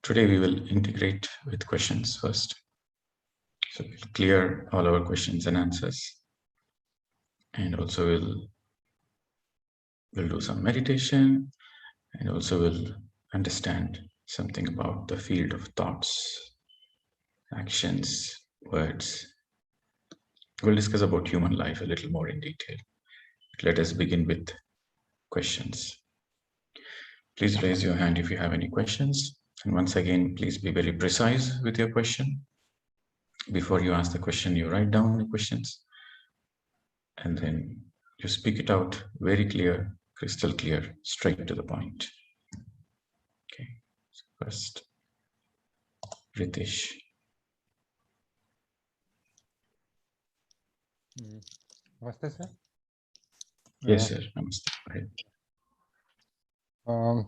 Today we will integrate with questions first. So we'll clear all our questions and answers. And also we'll do some meditation, and also we'll understand something about the field of thoughts, actions, words. We'll discuss about human life a little more in detail. Let us begin with questions. Please raise your hand if you have any questions. And once again, please be very precise with your question. Before you ask the question, you write down the questions. And then you speak it out very clear, crystal clear, straight to the point. Okay, so first, Ritesh. Namaste, sir. Yes, sir. Namaste.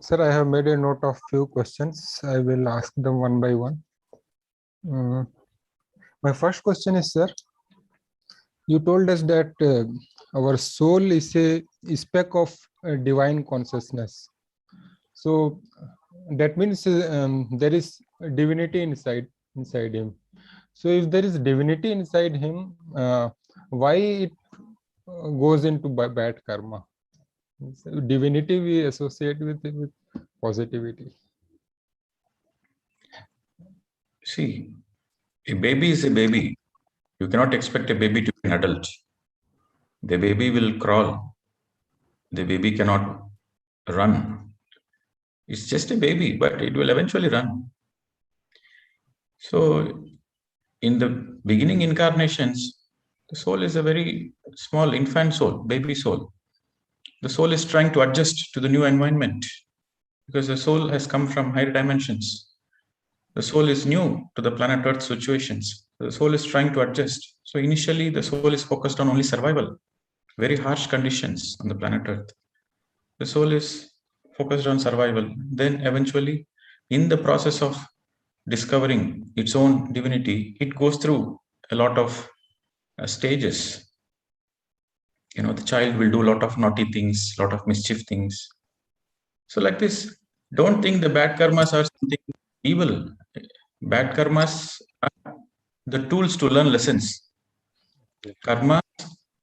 Sir, I have made a note of few questions. I will ask them one by one. My first question is, sir, you told us that our soul is a speck of divine consciousness. So that means there is divinity inside him. So if there is divinity inside him, why it goes into bad karma? So divinity we associate with positivity. See, a baby is a baby. You cannot expect a baby to be an adult. The baby will crawl. The baby cannot run. It's just a baby, but it will eventually run. So in the beginning incarnations, the soul is a very small infant soul, baby soul. The soul is trying to adjust to the new environment because the soul has come from higher dimensions. The soul is new to the planet Earth situations. The soul is trying to adjust. So initially, the soul is focused on only survival, very harsh conditions on the planet Earth. The soul is focused on survival. Then eventually, in the process of discovering its own divinity, it goes through a lot of stages. You know, the child will do a lot of naughty things, a lot of mischief things. So like this, don't think the bad karmas are something evil. Bad karmas are the tools to learn lessons. Karmas,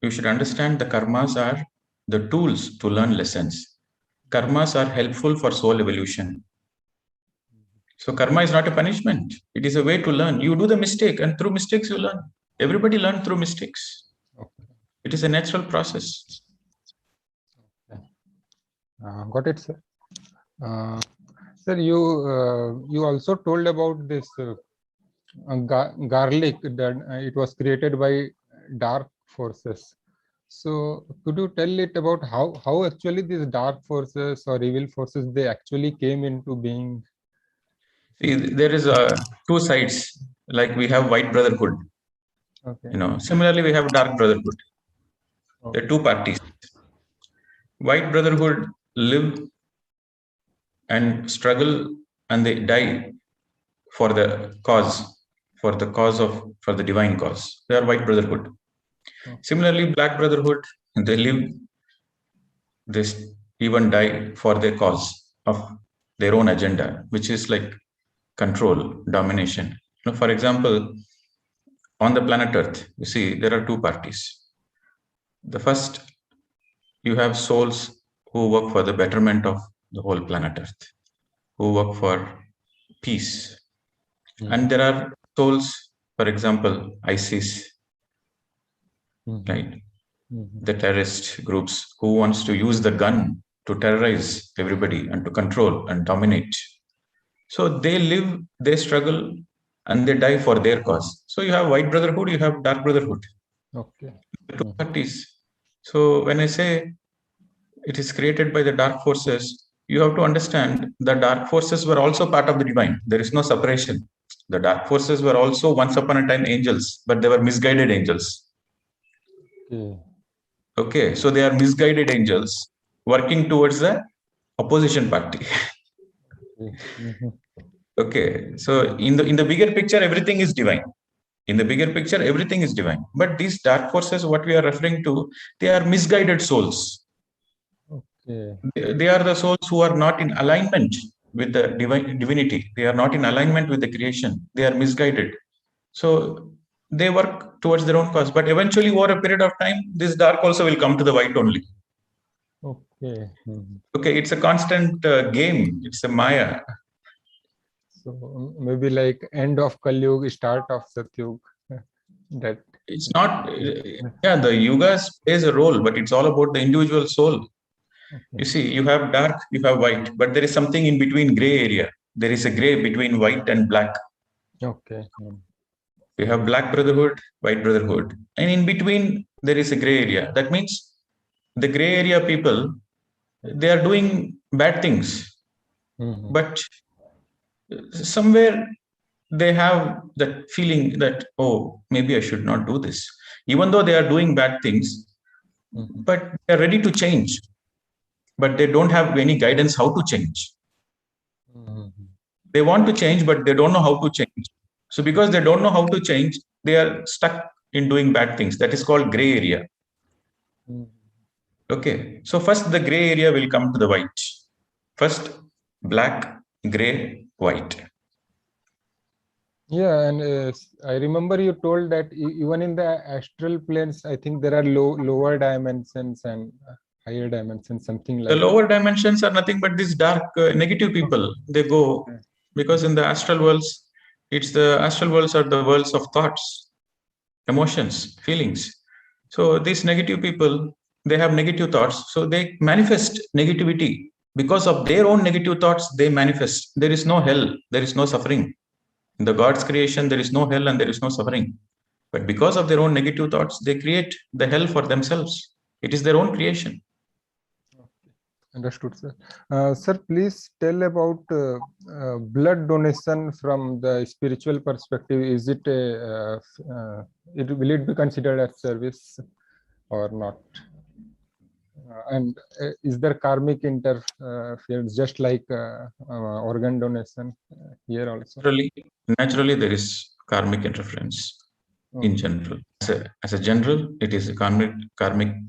you should understand the karmas are the tools to learn lessons. Karmas are helpful for soul evolution. So karma is not a punishment. It is a way to learn. You do the mistake, and through mistakes you learn. Everybody learns through mistakes. It is a natural process. Got it, sir. Sir, you also told about this garlic, that it was created by dark forces. So could you tell it about how actually these dark forces or evil forces, they actually came into being? See, there is two sides. Like we have white brotherhood. Okay. You know, similarly we have dark brotherhood. Okay. There are two parties. White brotherhood live and struggle and they die for the cause, for the divine cause. They are white brotherhood. Okay. Similarly, black brotherhood, they live, they even die for their cause of their own agenda, which is like control, domination. You know, for example, on the planet Earth, you see there are two parties. The first, you have souls who work for the betterment of the whole planet Earth, who work for peace. And there are souls, for example, ISIS, right? The terrorist groups who wants to use the gun to terrorize everybody and to control and dominate. So they live, they struggle, and they die for their cause. So you have white brotherhood, you have dark brotherhood. Okay. The two parties. So when I say it is created by the dark forces, you have to understand the dark forces were also part of the divine. There is no separation. The dark forces were also once upon a time angels, but they were misguided angels. Okay, so they are misguided angels working towards the opposition party. Okay, so in the bigger picture, everything is divine. In the bigger picture, everything is divine. But these dark forces, what we are referring to, they are misguided souls. Okay. They are the souls who are not in alignment with the divinity. They are not in alignment with the creation. They are misguided. So they work towards their own cause. But eventually, over a period of time, this dark also will come to the white only. Okay. Okay, it's a constant game. It's a Maya. So maybe like end of Kali Yuga, start of Satyug. That It's not, yeah, the yugas plays a role, but it's all about the individual soul. You see, you have dark, you have white, but there is something in between gray area. There is a gray between white and black. Okay. You have black brotherhood, white brotherhood. And in between, there is a gray area. That means the gray area people, they are doing bad things. But somewhere they have that feeling that, oh, maybe I should not do this. Even though they are doing bad things, but they are ready to change. But they don't have any guidance how to change. They want to change, but they don't know how to change. So because they don't know how to change, they are stuck in doing bad things. That is called gray area. Okay. So first the gray area will come to the white. First black, gray, white. Yeah, and I remember you told that even in the astral planes, I think there are lower dimensions and higher dimensions, something like the lower dimensions are nothing but these dark negative people. They go because in the astral worlds, the astral worlds are the worlds of thoughts, emotions, feelings. So these negative people, they have negative thoughts. So they manifest negativity. Because of their own negative thoughts, they manifest. There is no hell, there is no suffering. In the God's creation, there is no hell and there is no suffering. But because of their own negative thoughts, they create the hell for themselves. It is their own creation. Understood, sir. Sir, please tell about blood donation from the spiritual perspective. Is it will it be considered as service or not? And is there karmic interference, just like organ donation here also? Naturally, there is karmic interference in general. As a general, it is a karmic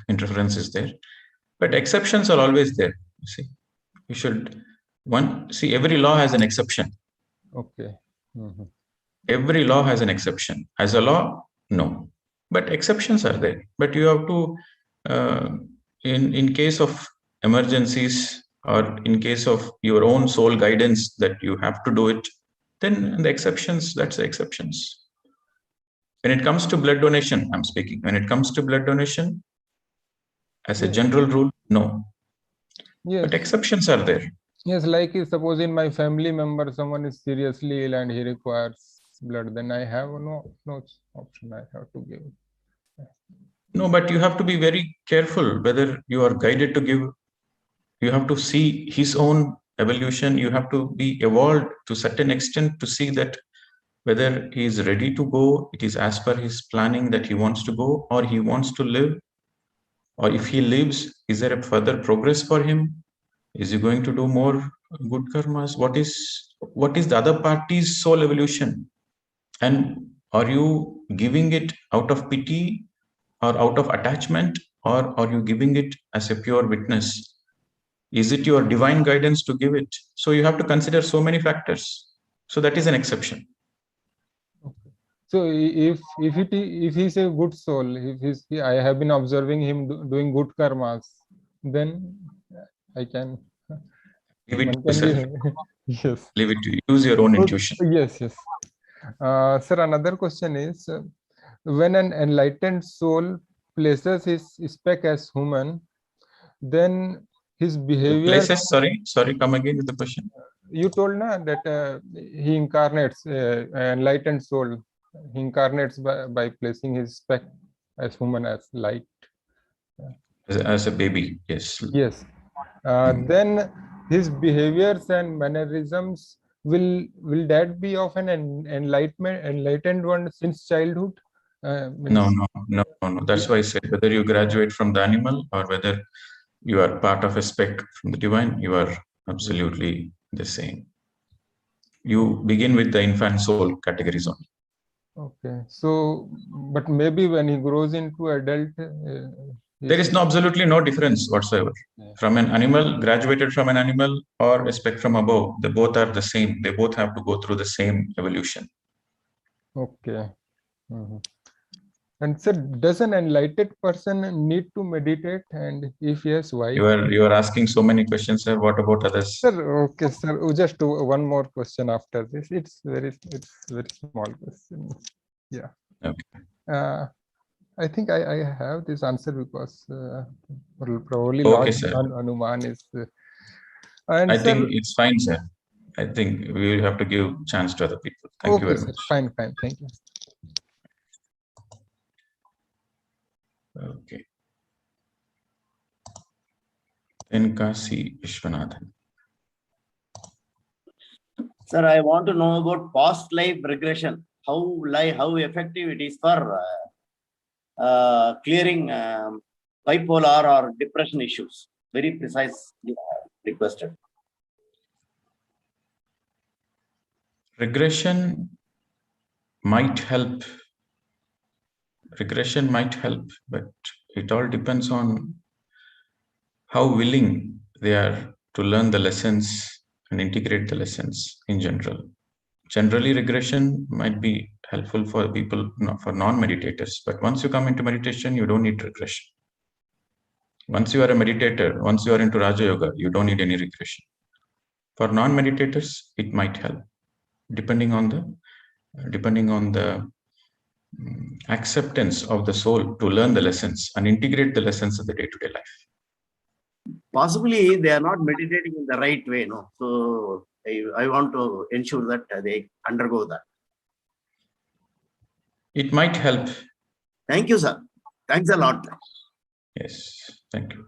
interference is there. But exceptions are always there. You see, you should see every law has an exception. Okay. Every law has an exception. As a law, no. But exceptions are there. But you have to, in case of emergencies or in case of your own soul guidance that you have to do it, then the exceptions, that's the exceptions. When it comes to blood donation, I'm speaking. When it comes to blood donation, as a general rule, no. Yes. But exceptions are there. Yes, like suppose in my family member, someone is seriously ill and he requires blood, then I have no option. I have to give. No, but you have to be very careful whether you are guided to give. You have to see his own evolution. You have to be evolved to a certain extent to see that whether he is ready to go, it is as per his planning that he wants to go, or he wants to live. Or if he lives, is there a further progress for him? Is he going to do more good karmas? What is the other party's soul evolution? And are you giving it out of pity or out of attachment, or are you giving it as a pure witness? Is it your divine guidance to give it? So you have to consider so many factors. So that is an exception. Okay. So if he's a good soul, I have been observing him doing good karmas, then I can leave it to yourself. Yes. Leave it to you. Use your own intuition. Yes. Sir, another question is, when an enlightened soul places his spec as human, then his behavior. Sorry, come again with the question. You told that he incarnates, enlightened soul, he incarnates by placing his spec as human, as light. As a baby, yes. Yes. Then his behaviors and mannerisms, will that be of an enlightened one since childhood? No. That's why I said whether you graduate from the animal or whether you are part of a speck from the divine, you are absolutely the same. You begin with the infant soul categories only. Okay. So, but maybe when he grows into adult, There is absolutely no difference whatsoever. From an animal, graduated from an animal, or a speck from above, they both are the same. They both have to go through the same evolution. Okay. Mhm. And sir, does an enlightened person need to meditate? And if yes, why? You are asking so many questions, sir. What about others? Sir, okay, sir. Just one more question after this. It's very small question. Yeah. Okay. I think I have this answer because probably Okay, Lord sir. Hanuman is. And I sir, think it's fine, sir. I think we have to give chance to other people. Thank you okay, very sir. much. Fine. Thank you. Okay. Then Kasi Vishwanathan. Sir, I want to know about past life regression. How effective it is for clearing bipolar or depression issues. Very precise requested. Regression might help. Regression might help, but it all depends on how willing they are to learn the lessons and integrate the lessons in general. Generally, regression might be helpful for people, for non-meditators, but once you come into meditation, you don't need regression. Once you are a meditator, once you are into Raja Yoga, you don't need any regression. For non-meditators, it might help, depending on the acceptance of the soul to learn the lessons and integrate the lessons of the day-to-day life. Possibly they are not meditating in the right way, no. So I want to ensure that they undergo that. It might help. Thank you, sir. Thanks a lot. Yes, thank you.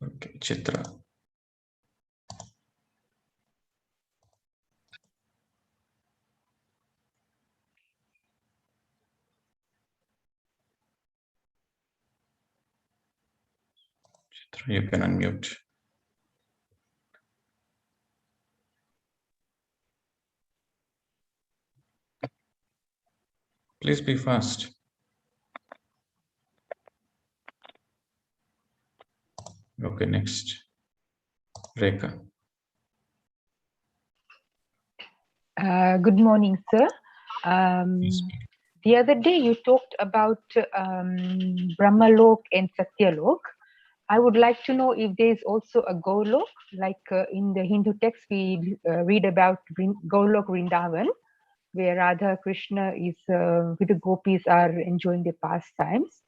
Okay, Chitra. Chitra, you can unmute. Please be fast. Okay, next. Rekha. Good morning, sir. The other day you talked about Brahmalok and Satyalok. I would like to know if there is also a Golok, like in the Hindu text we read about Golok Vrindavan, where Radha Krishna is with the gopis are enjoying their pastimes.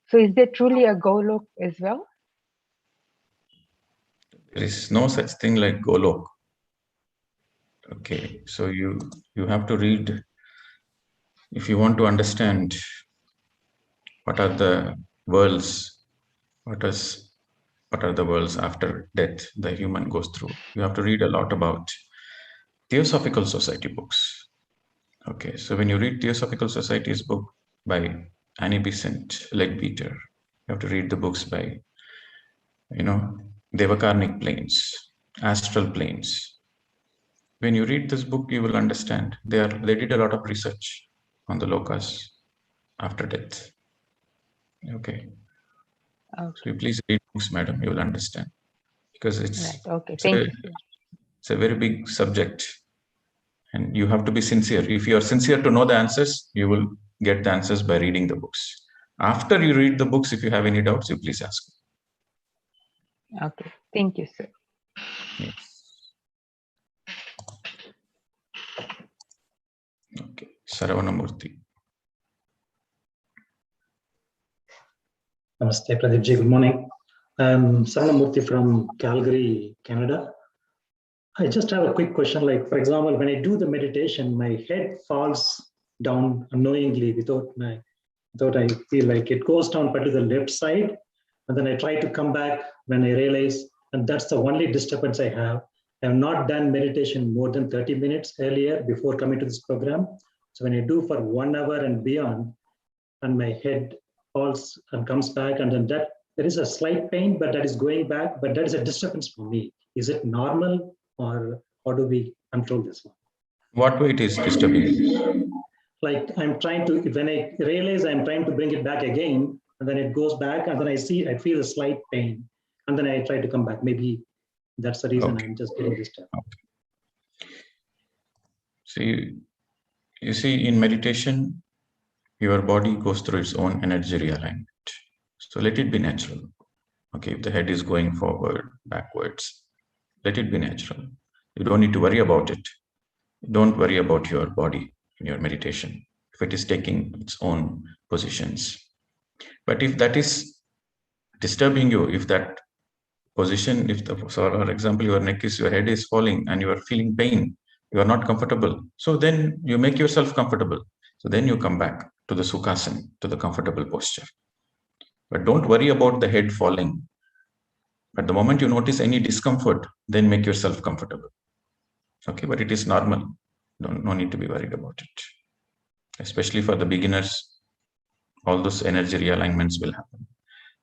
So is there truly a Golok as well? There is no such thing like Golok. Okay, so you have to read, if you want to understand what are the worlds, what are the worlds after death the human goes through, you have to read a lot about Theosophical Society books. Okay, so when you read Theosophical Society's book by Annie Besant, Leadbeater, you have to read the books by, Devakarnik planes, astral planes. When you read this book, you will understand they did a lot of research on the lokas after death. Okay. So you please read books, madam. You will understand, because it's right. Okay. Thank you. It's a very big subject, and you have to be sincere. If you are sincere to know the answers, you will get the answers by reading the books. After you read the books, if you have any doubts, you please ask. Okay. Thank you, sir. Yes. Okay. Saravanamurthy. Namaste, Pradeep ji. Good morning. I'm Saranamurthy from Calgary, Canada. I just have a quick question. Like, for example, when I do the meditation, my head falls down unknowingly without I feel like it goes down but to the left side. And then I try to come back when I realize, and that's the only disturbance I have. I have not done meditation more than 30 minutes earlier before coming to this program. So when I do for 1 hour and beyond, and my head falls and comes back, and then that there is a slight pain, but that is going back, but that is a disturbance for me. Is it normal, or how do we control this one? What way it is disturbing? Like I'm trying to, when I realize I'm trying to bring it back again, and then it goes back, and then I feel a slight pain, and then I try to come back. Maybe that's the reason I'm just getting disturbed. See, you see, in meditation, your body goes through its own energy realignment. So let it be natural. Okay, if the head is going forward, backwards, let it be natural. You don't need to worry about it. Don't worry about your body in your meditation, if it is taking its own positions. But if that is disturbing you, if that position, for example, your head is falling and you are feeling pain, you are not comfortable. So then you make yourself comfortable. So then you come back to the Sukhasana, to the comfortable posture. But don't worry about the head falling. But the moment you notice any discomfort, then make yourself comfortable. Okay, but it is normal. No need to be worried about it. Especially for the beginners, all those energy realignments will happen.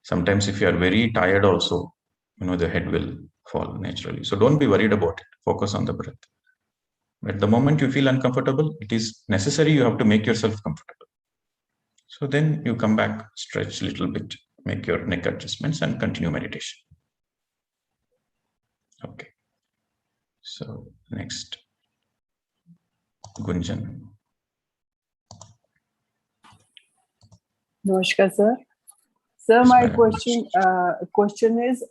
Sometimes if you are very tired also, the head will fall naturally. So don't be worried about it. Focus on the breath. But the moment you feel uncomfortable, it is necessary you have to make yourself comfortable. So then you come back, stretch a little bit, make your neck adjustments and continue meditation. Okay. So next, Gunjan. Namaskar, sir. Sir, Yes, my madam. question is,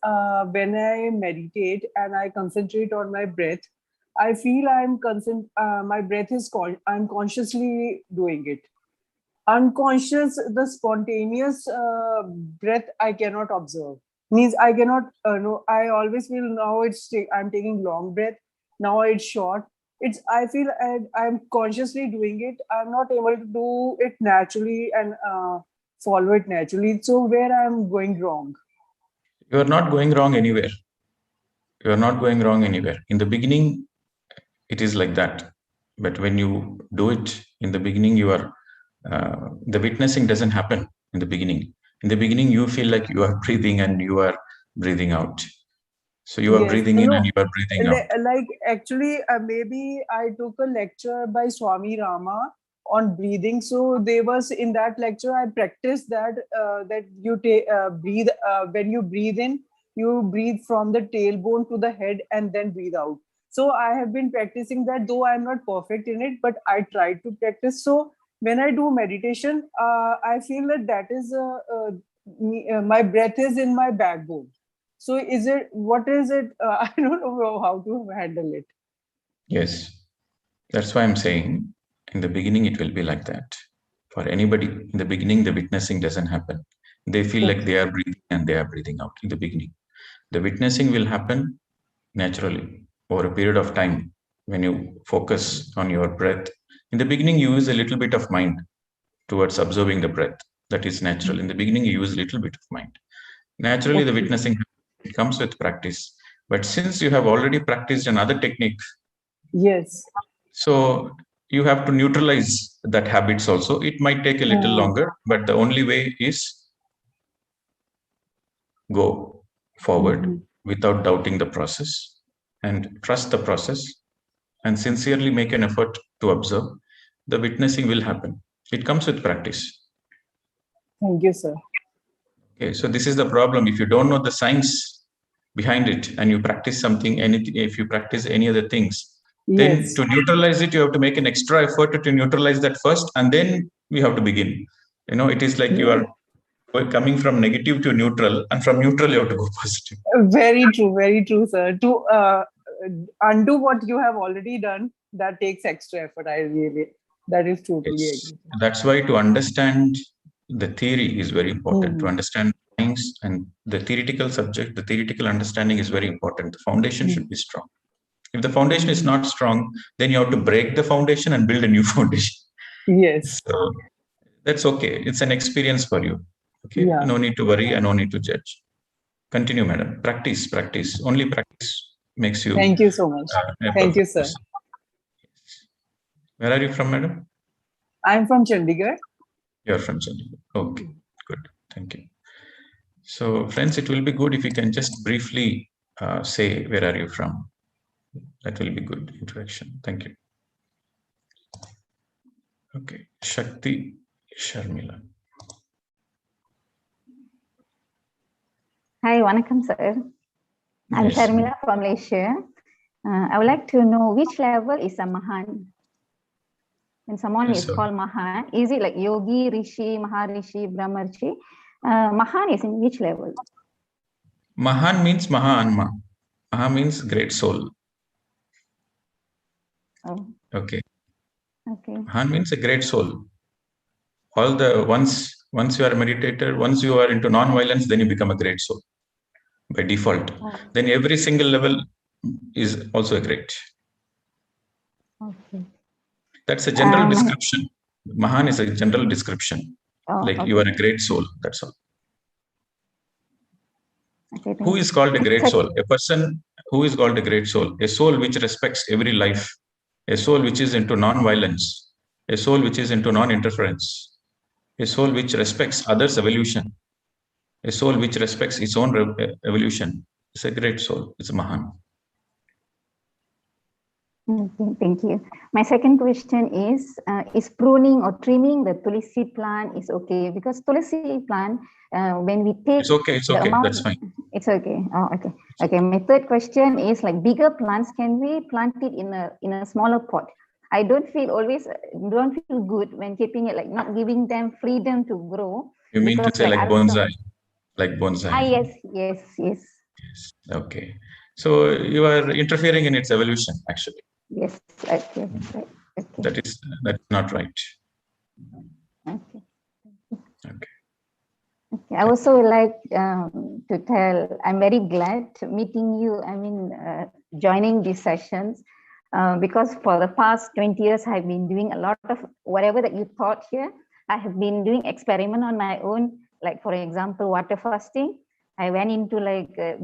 when I meditate and I concentrate on my breath, I feel my breath is I'm consciously doing it. Unconscious, the spontaneous breath I cannot observe. Means I cannot know. I always feel now I'm taking long breath. Now it's short. I feel I'm consciously doing it. I'm not able to do it naturally and follow it naturally. So where I'm going wrong? You are not going wrong anywhere. You are not going wrong anywhere. In the beginning, it is like that. But when you do it in the beginning, the witnessing doesn't happen in the beginning. In the beginning, you feel like you are breathing and you are breathing out. So you are Yes, breathing in and you are breathing out. Like actually, maybe I took a lecture by Swami Rama on breathing. So there was in that lecture, I practiced that you breathe when you breathe in, you breathe from the tailbone to the head and then breathe out. So I have been practicing that, though I'm not perfect in it, but I tried to practice. So when I do meditation, I feel that is my breath is in my backbone. So what is it? I don't know how to handle it. Yes. That's why I'm saying in the beginning, it will be like that. For anybody, in the beginning, the witnessing doesn't happen. They feel like they are breathing and they are breathing out in the beginning. The witnessing will happen naturally over a period of time when you focus on your breath. In the beginning, you use a little bit of mind towards observing the breath. That is natural. In the beginning, you use a little bit of mind. Naturally, the witnessing comes with practice. But since you have already practiced another technique, yes, so you have to neutralize that habits also. It might take a little longer, but the only way is go forward without doubting the process and trust the process and sincerely make an effort to observe. The witnessing will happen. It comes with practice. Thank you, sir. Okay, so this is the problem. If you don't know the science behind it and you practice something, if you practice any other things, then to neutralize it, you have to make an extra effort to neutralize that first, and then we have to begin. It is like you are coming from negative to neutral, and from neutral you have to go positive. Very true, sir. To undo what you have already done, that takes extra effort. That is totally agree. That's why to understand the theory is very important. To understand science and the theoretical subject, the theoretical understanding is very important. The foundation should be strong. If the foundation is not strong, then you have to break the foundation and build a new foundation. Yes. So that's okay. It's an experience for you. Okay. Yeah. No need to worry and no need to judge. Continue, madam. Practice. Only practice makes you. Thank you so much. Thank you, sir. Person. Where are you from, madam? I'm from Chandigarh. You're from Chandigarh. Okay, good. Thank you. So, friends, it will be good if you can just briefly say where are you from. That will be good introduction. Thank you. Okay, Shakti Sharmila. Hi, Vanakkam sir. I'm Yes. Sharmila from Malaysia. I would like to know which level is a Mahan? When someone Yes, is sir. called Mahan, is it like Yogi, Rishi, Maharishi, Brahmarshi? Mahan is in which level? Mahan means Maha Anma. Maha means great soul. Oh, Okay. okay. Mahan means a great soul. All the once you are a meditator, once you are into non-violence, then you become a great soul by default. Oh, Then every single level is also a great. okay. That's a general description. Mahan is a general description. Oh, Like okay. you are a great soul. That's all. Okay, Who is called a great soul? A person who is called a great soul. A soul which respects every life. A soul which is into non-violence. A soul which is into non-interference. A soul which respects others' evolution. A soul which respects its own evolution. It's a great soul. It's a Mahan. Okay, thank you. My second question is pruning or trimming the tulsi plant is okay? Because tulsi plant, when we take It's okay. It's the okay. amount, That's fine. it's okay. Oh, okay. Okay. My third question is like bigger plants. Can we plant it in a smaller pot? I don't feel good when keeping it like not giving them freedom to grow. You mean to Because say like I bonsai? Like bonsai. Yes. Okay. So you are interfering in its evolution, actually. Yes. Okay. That's not right. Okay. Okay. Okay. I also would like to tell I'm very glad meeting you. Joining these sessions because for the past 20 years, I've been doing a lot of whatever that you taught here. I have been doing experiment on my own, like for example, water fasting. I went into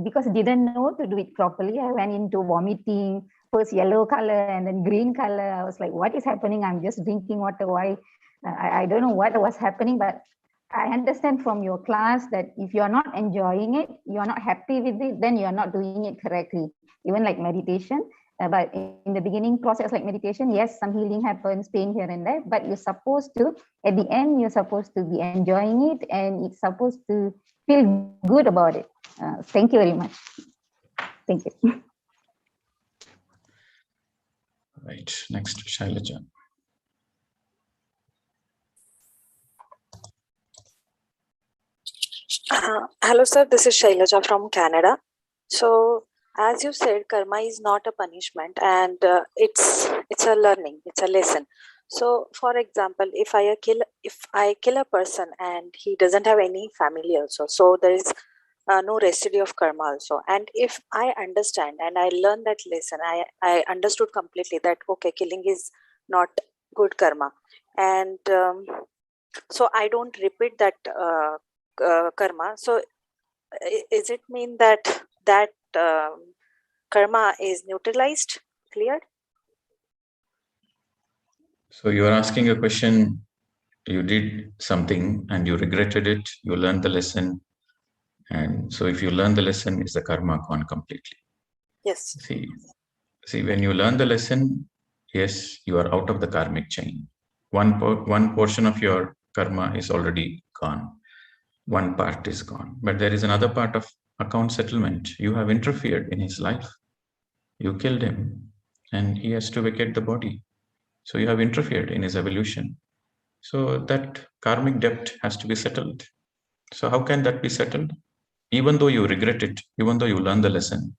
because I didn't know to do it properly. I went into vomiting, first yellow color and then green color. I was like, what is happening? I'm just drinking water. Why? I don't know what was happening, but I understand from your class that if you're not enjoying it, you're not happy with it, then you're not doing it correctly. Even like meditation, but in the beginning process like meditation, yes, some healing happens, pain here and there, but you're supposed to, at the end, you're supposed to be enjoying it and it's supposed to feel good about it. Thank you very much. Thank you. Right. Next, Shailaja. Hello, sir. This is Shailaja from Canada. So, as you said, karma is not a punishment, and it's a learning. It's a lesson. So, for example, if I kill a person and he doesn't have any family also, so there is no residue of karma also. And if I understand and I learn that lesson, I understood completely that okay, killing is not good karma, and so I don't repeat that. Karma. So, is it mean that karma is neutralized, cleared? So you are asking a question. You did something and you regretted it. You learned the lesson, and so if you learn the lesson, is the karma gone completely? Yes. See, when you learn the lesson, yes, you are out of the karmic chain. One portion of your karma is already gone. One part is gone, but there is another part of account settlement. You have interfered in his life. You killed him and he has to vacate the body. So you have interfered in his evolution. So that karmic debt has to be settled. So how can that be settled? Even though you regret it, even though you learn the lesson,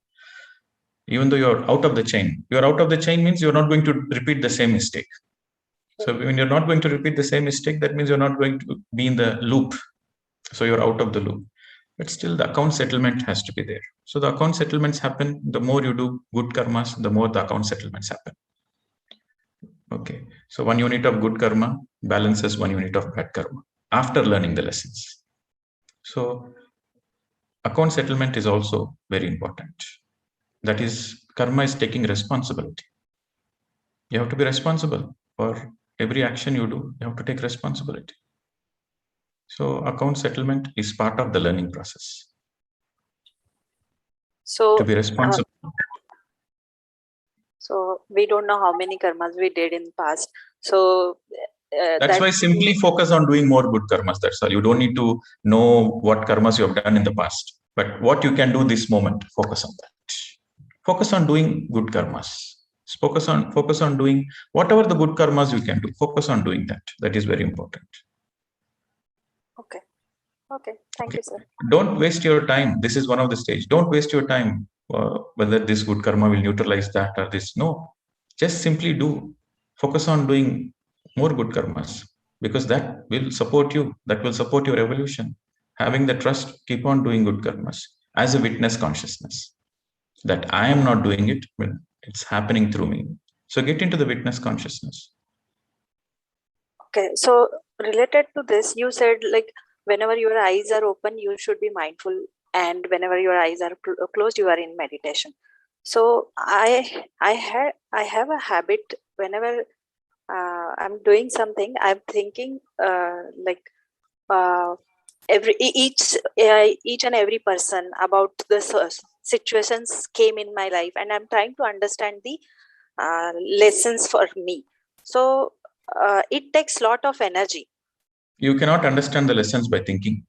even though you're out of the chain, you're out of the chain means you're not going to repeat the same mistake. So when you're not going to repeat the same mistake, that means you're not going to be in the loop. So you're out of the loop. But still the account settlement has to be there. So the account settlements happen. The more you do good karmas, the more the account settlements happen. Okay. So 1 unit of good karma balances 1 unit of bad karma after learning the lessons. So account settlement is also very important. That is, karma is taking responsibility. You have to be responsible for every action you do. You have to take responsibility. So account settlement is part of the learning process. So to be responsible. So we don't know how many karmas we did in past. So that's why simply focus on doing more good karmas. That's all. You don't need to know what karmas you have done in the past. But what you can do this moment, focus on that. Focus on doing good karmas. Focus on doing whatever the good karmas you can do. Focus on doing that. That is very important. Okay. Okay. Thank you, sir. Don't waste your time. This is one of the stage. Don't waste your time whether this good karma will neutralize that or this. No, just simply do. Focus on doing more good karmas, because that will support you. That will support your evolution. Having the trust, keep on doing good karmas as a witness consciousness. That I am not doing it, but it's happening through me. So get into the witness consciousness. Okay. So related to this, you said like whenever your eyes are open, you should be mindful, and whenever your eyes are closed, you are in meditation. So I have a habit whenever I'm doing something, I'm thinking each and every person about the situations came in my life, and I'm trying to understand the lessons for me. So it takes a lot of energy. You cannot understand the lessons by thinking.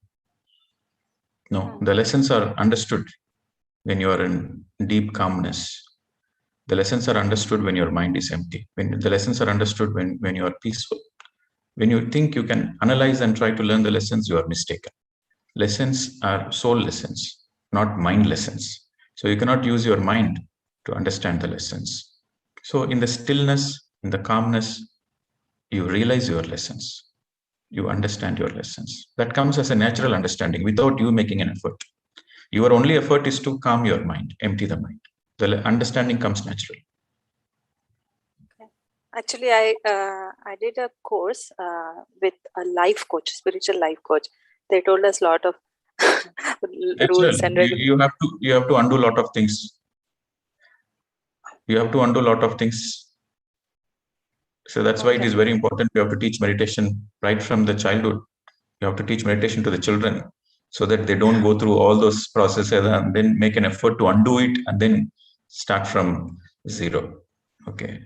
No, the lessons are understood when you are in deep calmness. The lessons are understood when your mind is empty. When the lessons are understood when you are peaceful. When you think you can analyze and try to learn the lessons, you are mistaken. Lessons are soul lessons, not mind lessons. So you cannot use your mind to understand the lessons. So in the stillness, in the calmness, you realize your lessons. You understand your lessons. That comes as a natural understanding without you making an effort. Your only effort is to calm your mind, empty the mind. The understanding comes naturally. Okay. Actually, I did a course with a life coach, spiritual life coach. They told us a lot of rules and regulations. You have to undo a lot of things. You have to undo a lot of things. So that's why it is very important. You have to teach meditation right from the childhood. You have to teach meditation to the children so that they don't go through all those processes and then make an effort to undo it and then start from zero. Okay.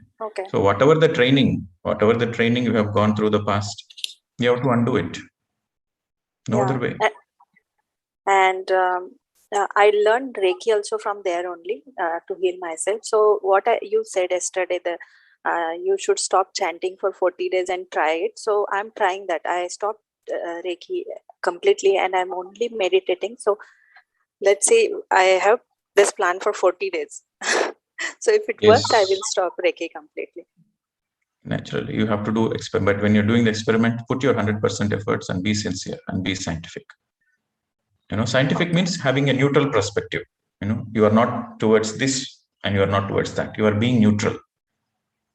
So whatever the training you have gone through the past, you have to undo it. No other way. And I learned Reiki also from there only to heal myself. So what you said yesterday, you should stop chanting for 40 days and try it. So I'm trying that. I stopped Reiki completely and I'm only meditating. So let's say I have this plan for 40 days. So if it works, I will stop Reiki completely. Naturally, you have to do experiment. But when you're doing the experiment, put your 100% efforts and be sincere and be scientific. Scientific means having a neutral perspective. You are not towards this and you are not towards that. You are being neutral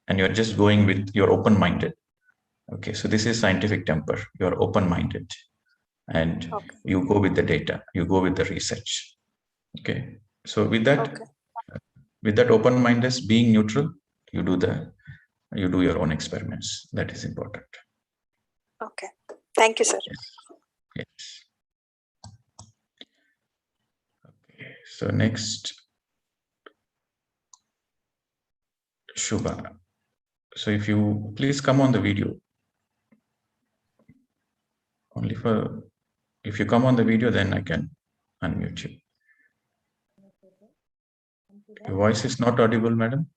and you are just going with, you're open-minded. Okay, so this is scientific temper. You are open-minded and you go with the data, you go with the research. Okay, so with that open-mindedness, being neutral, you do your own experiments. That is important. Okay, thank you, sir. Yes. Okay, so next, Shubha. So if you please come on the video. If you come on the video, then I can unmute you. Your voice is not audible, madam.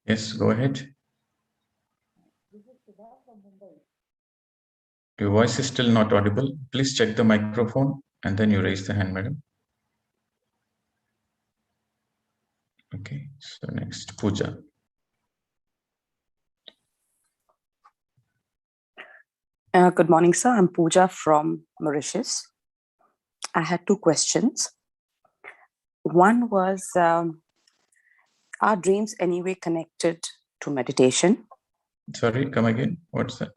Yes, go ahead. Your voice is still not audible. Please check the microphone and then you raise the hand, madam. Okay, so next, Pooja. Good morning, sir. I'm Pooja from Mauritius. I had two questions. One was, are dreams anyway connected to meditation? Sorry, come again. What's that?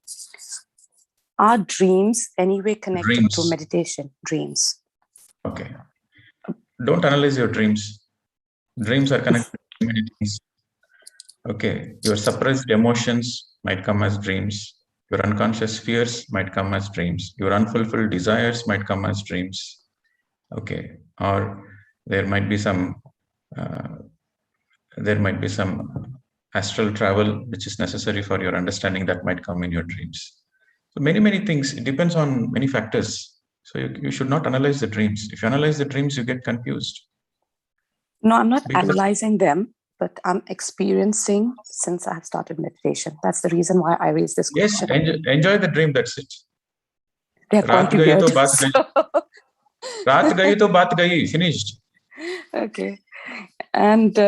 Are dreams anyway connected to meditation? Dreams. Okay. Don't analyze your dreams. Dreams are connected to many things. Okay. Your suppressed emotions might come as dreams. Your unconscious fears might come as dreams. Your unfulfilled desires might come as dreams. Okay. Or there might be some astral travel which is necessary for your understanding that might come in your dreams. So many things. It depends on many factors. So you should not analyze the dreams. If you analyze the dreams, you get confused. No, I'm not Because analyzing them, but I'm experiencing since I have started meditation. That's the reason why I raised this yes, question. enjoy the dream. That's it. They're quite weird. Raat gayi to baat gayi. Finished. Okay. And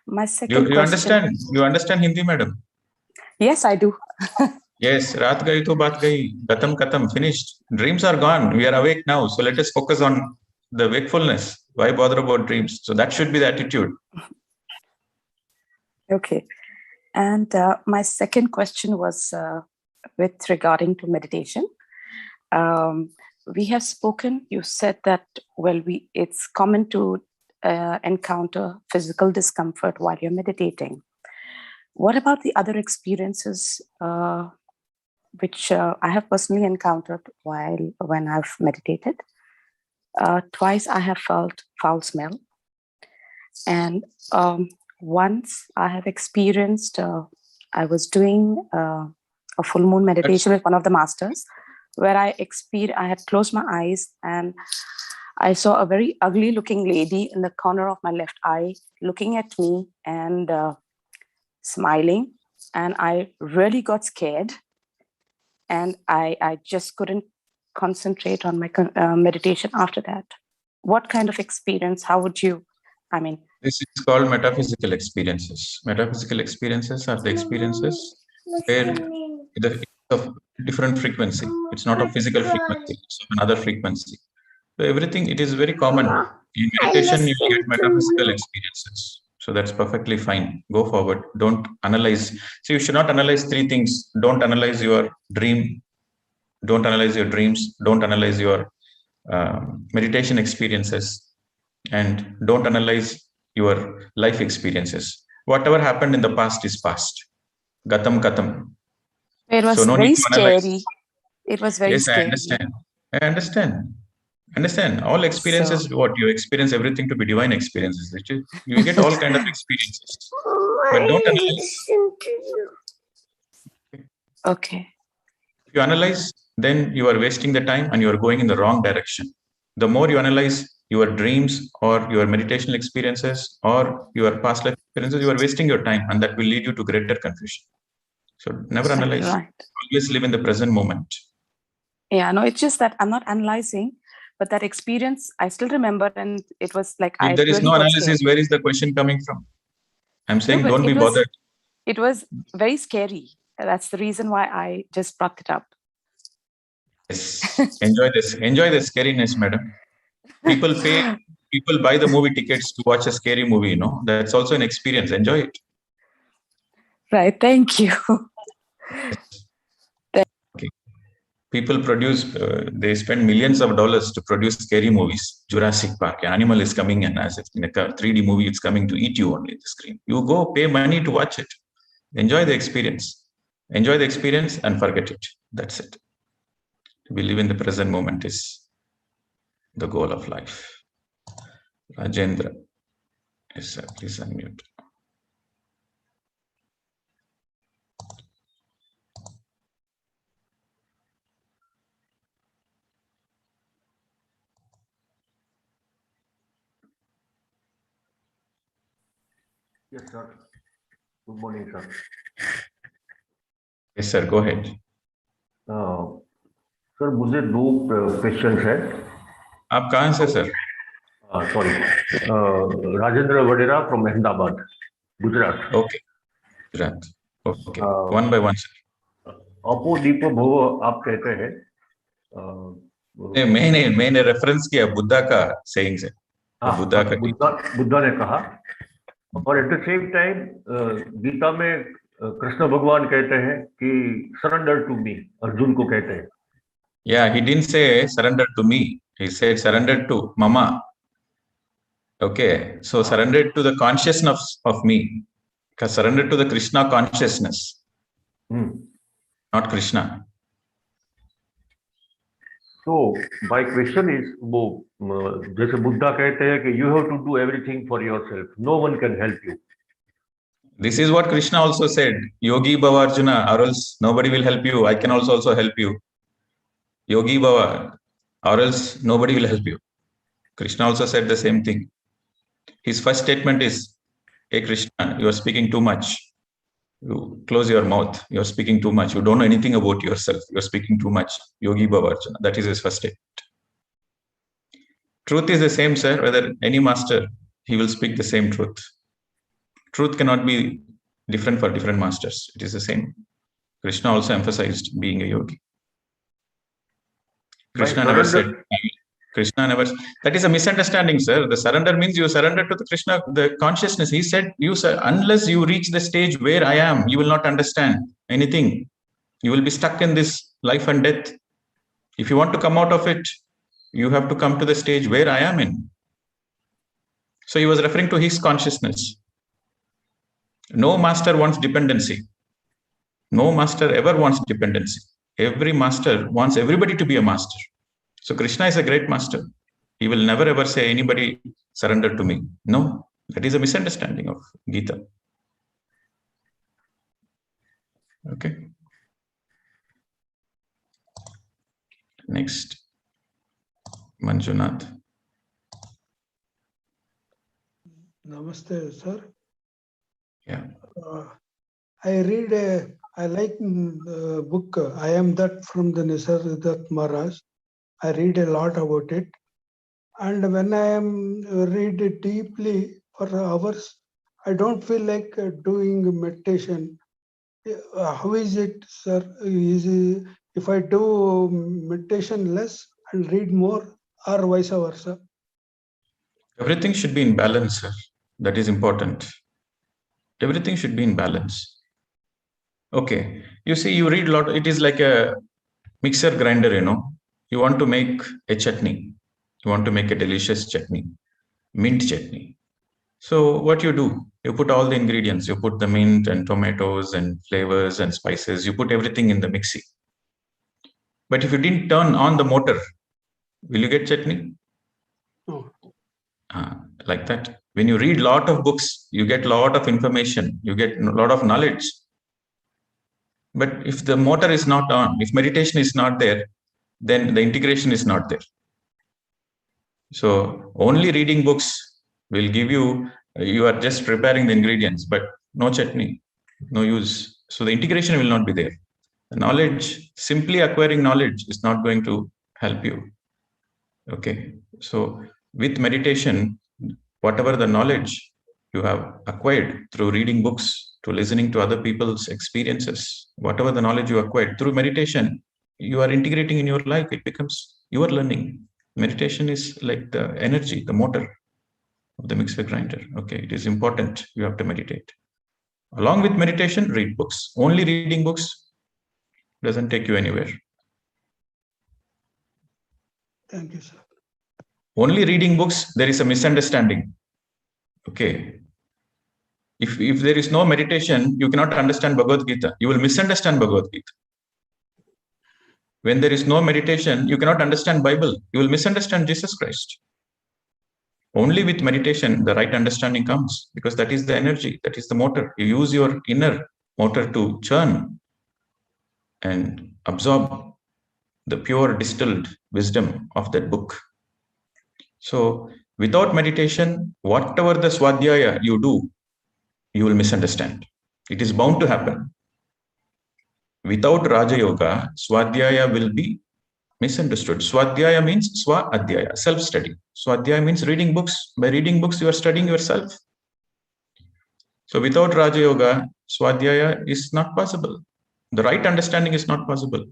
my second question. You understand Hindi, madam? Yes, I do. Yes, raat gayi to baat gayi. Katam, finished. Dreams are gone. We are awake now. So let us focus on the wakefulness. Why bother about dreams? So that should be the attitude. Okay. And my second question was with regarding to meditation. We have spoken, you said that, well, it's common to encounter physical discomfort while you're meditating. What about the other experiences which I have personally encountered when I've meditated? Twice I have felt foul smell. And once I have experienced, I was doing a full moon meditation with one of the masters, where I had closed my eyes and I saw a very ugly looking lady in the corner of my left eye looking at me and smiling. And I really got scared. And I just couldn't concentrate on my meditation after that. What kind of experience? How would you, This is called metaphysical experiences. Metaphysical experiences are the experiences where it's of different frequency. It's not a physical frequency, it's of another frequency. So everything, it is very common. In meditation, you get metaphysical experiences. So that's perfectly fine. Go forward. Don't analyze. So you should not analyze three things. Don't analyze your dream. Don't analyze your dreams. Don't analyze your meditation experiences. And don't analyze your life experiences. Whatever happened in the past is past. Gatam katam. It was very scary. It was very scary. I understand. All experiences, what you experience, everything to be divine experiences. Which is, you get all kind of experiences. But don't analyze. Okay. If you analyze, then you are wasting the time and you are going in the wrong direction. The more you analyze your dreams or your meditational experiences or your past life experiences, you are wasting your time, and that will lead you to greater confusion. So never analyze. Right. Always live in the present moment. Yeah, no, it's just that I'm not analyzing, but that experience I still remember, and it was like if there is no analysis, where is the question coming from? I'm saying don't be bothered. It was very scary. That's the reason why I just brought it up. Yes. Enjoy the scariness, madam. People buy the movie tickets to watch a scary movie, That's also an experience. Enjoy it. Right. Thank you. Okay. People produce, they spend millions of dollars to produce scary movies. Jurassic Park, an animal is coming, and as it's in a 3D movie, it's coming to eat you only on the screen. You go pay money to watch it. Enjoy the experience. Enjoy the experience and forget it. That's it. We live in the present moment is the goal of life. Rajendra. Yes, sir. Please unmute. Yes, sir. Good morning, sir. Yes, sir. Go ahead. Sir मुझे दो question है. आप कहाँ से sir? Sorry, Rajendra Vadera from Ahmedabad, Gujarat. Okay, Gujarat. Okay, one by one sir. अपो दीपो भव आप कहते हैं. मैंने रेफरेंस किया बुद्धा का सेइंग से. बुद्धा ने कहा, और at the same time Gita में कृष्ण भगवान कहते हैं कि सरेंडर टू मी, अर्जुन को कहते हैं. Yeah, he didn't say surrender to me. He said surrender to Mama. Okay, so surrender to the consciousness of me. Because surrender to the Krishna consciousness, not Krishna. So my question is, वो जैसे बुद्धा कहते हैं कि you have to do everything for yourself. No one can help you. This is what Krishna also said. Yogi Bhava Arjuna, or else nobody will help you. I can also help you. Yogi Bhava, or else nobody will help you. Krishna also said the same thing. His first statement is, hey Krishna, you are speaking too much. You close your mouth. You are speaking too much. You don't know anything about yourself. You are speaking too much. Yogi Bhava Arjuna. That is his first statement. Truth is the same, sir. Whether any master, he will speak the same truth. Truth cannot be different for different masters. It is the same. Krishna also emphasized being a yogi. Krishna never said, that is a misunderstanding, sir. The surrender means you surrender to the Krishna, the consciousness. He said, unless you reach the stage where I am, you will not understand anything. You will be stuck in this life and death. If you want to come out of it, you have to come to the stage where I am in. So he was referring to his consciousness. No master wants dependency. No master ever wants dependency. Every master wants everybody to be a master. So Krishna is a great master. He will never ever say anybody surrender to me. No, that is a misunderstanding of Gita. Okay. Next, Manjunath. Namaste, sir. Yeah. I like the book I Am That from the Nisargadatta Maharaj. I read a lot about it. And when I am read it deeply for hours, I don't feel like doing meditation. How is it, sir? If I do meditation less and read more, or vice versa? Everything should be in balance, sir. That is important. Everything should be in balance. Okay. You see, you read a lot. It is like a mixer grinder, You want to make a chutney. You want to make a delicious chutney, mint chutney. So what you do, you put all the ingredients. You put the mint and tomatoes and flavors and spices. You put everything in the mixie. But if you didn't turn on the motor, will you get chutney? No. Like that. When you read a lot of books, you get a lot of information. You get a lot of knowledge. But if the motor is not on, if meditation is not there, then the integration is not there. So only reading books will give you, you are just preparing the ingredients, but no chutney, no use. So the integration will not be there. The knowledge, simply acquiring knowledge is not going to help you. Okay. So with meditation, whatever the knowledge you have acquired through reading books, to listening to other people's experiences, whatever the knowledge you acquired through meditation, you are integrating in your life. It becomes your learning. Meditation is like the energy, the motor of the mixer grinder. Okay, it is important. You have to meditate. Along with meditation, read books. Only reading books doesn't take you anywhere. Thank you, sir. Only reading books, there is a misunderstanding. Okay. If there is no meditation, you cannot understand Bhagavad Gita. You will misunderstand Bhagavad Gita. When there is no meditation, you cannot understand Bible. You will misunderstand Jesus Christ. Only with meditation, the right understanding comes, because that is the energy, that is the motor. You use your inner motor to churn and absorb the pure distilled wisdom of that book. So without meditation, whatever the swadhyaya you do, you will misunderstand. It is bound to happen. Without Raja Yoga, Swadhyaya will be misunderstood. Swadhyaya means Swa Adhyaya, self-study. Swadhyaya means reading books. By reading books, you are studying yourself. So without Raja Yoga, Swadhyaya is not possible. The right understanding is not possible.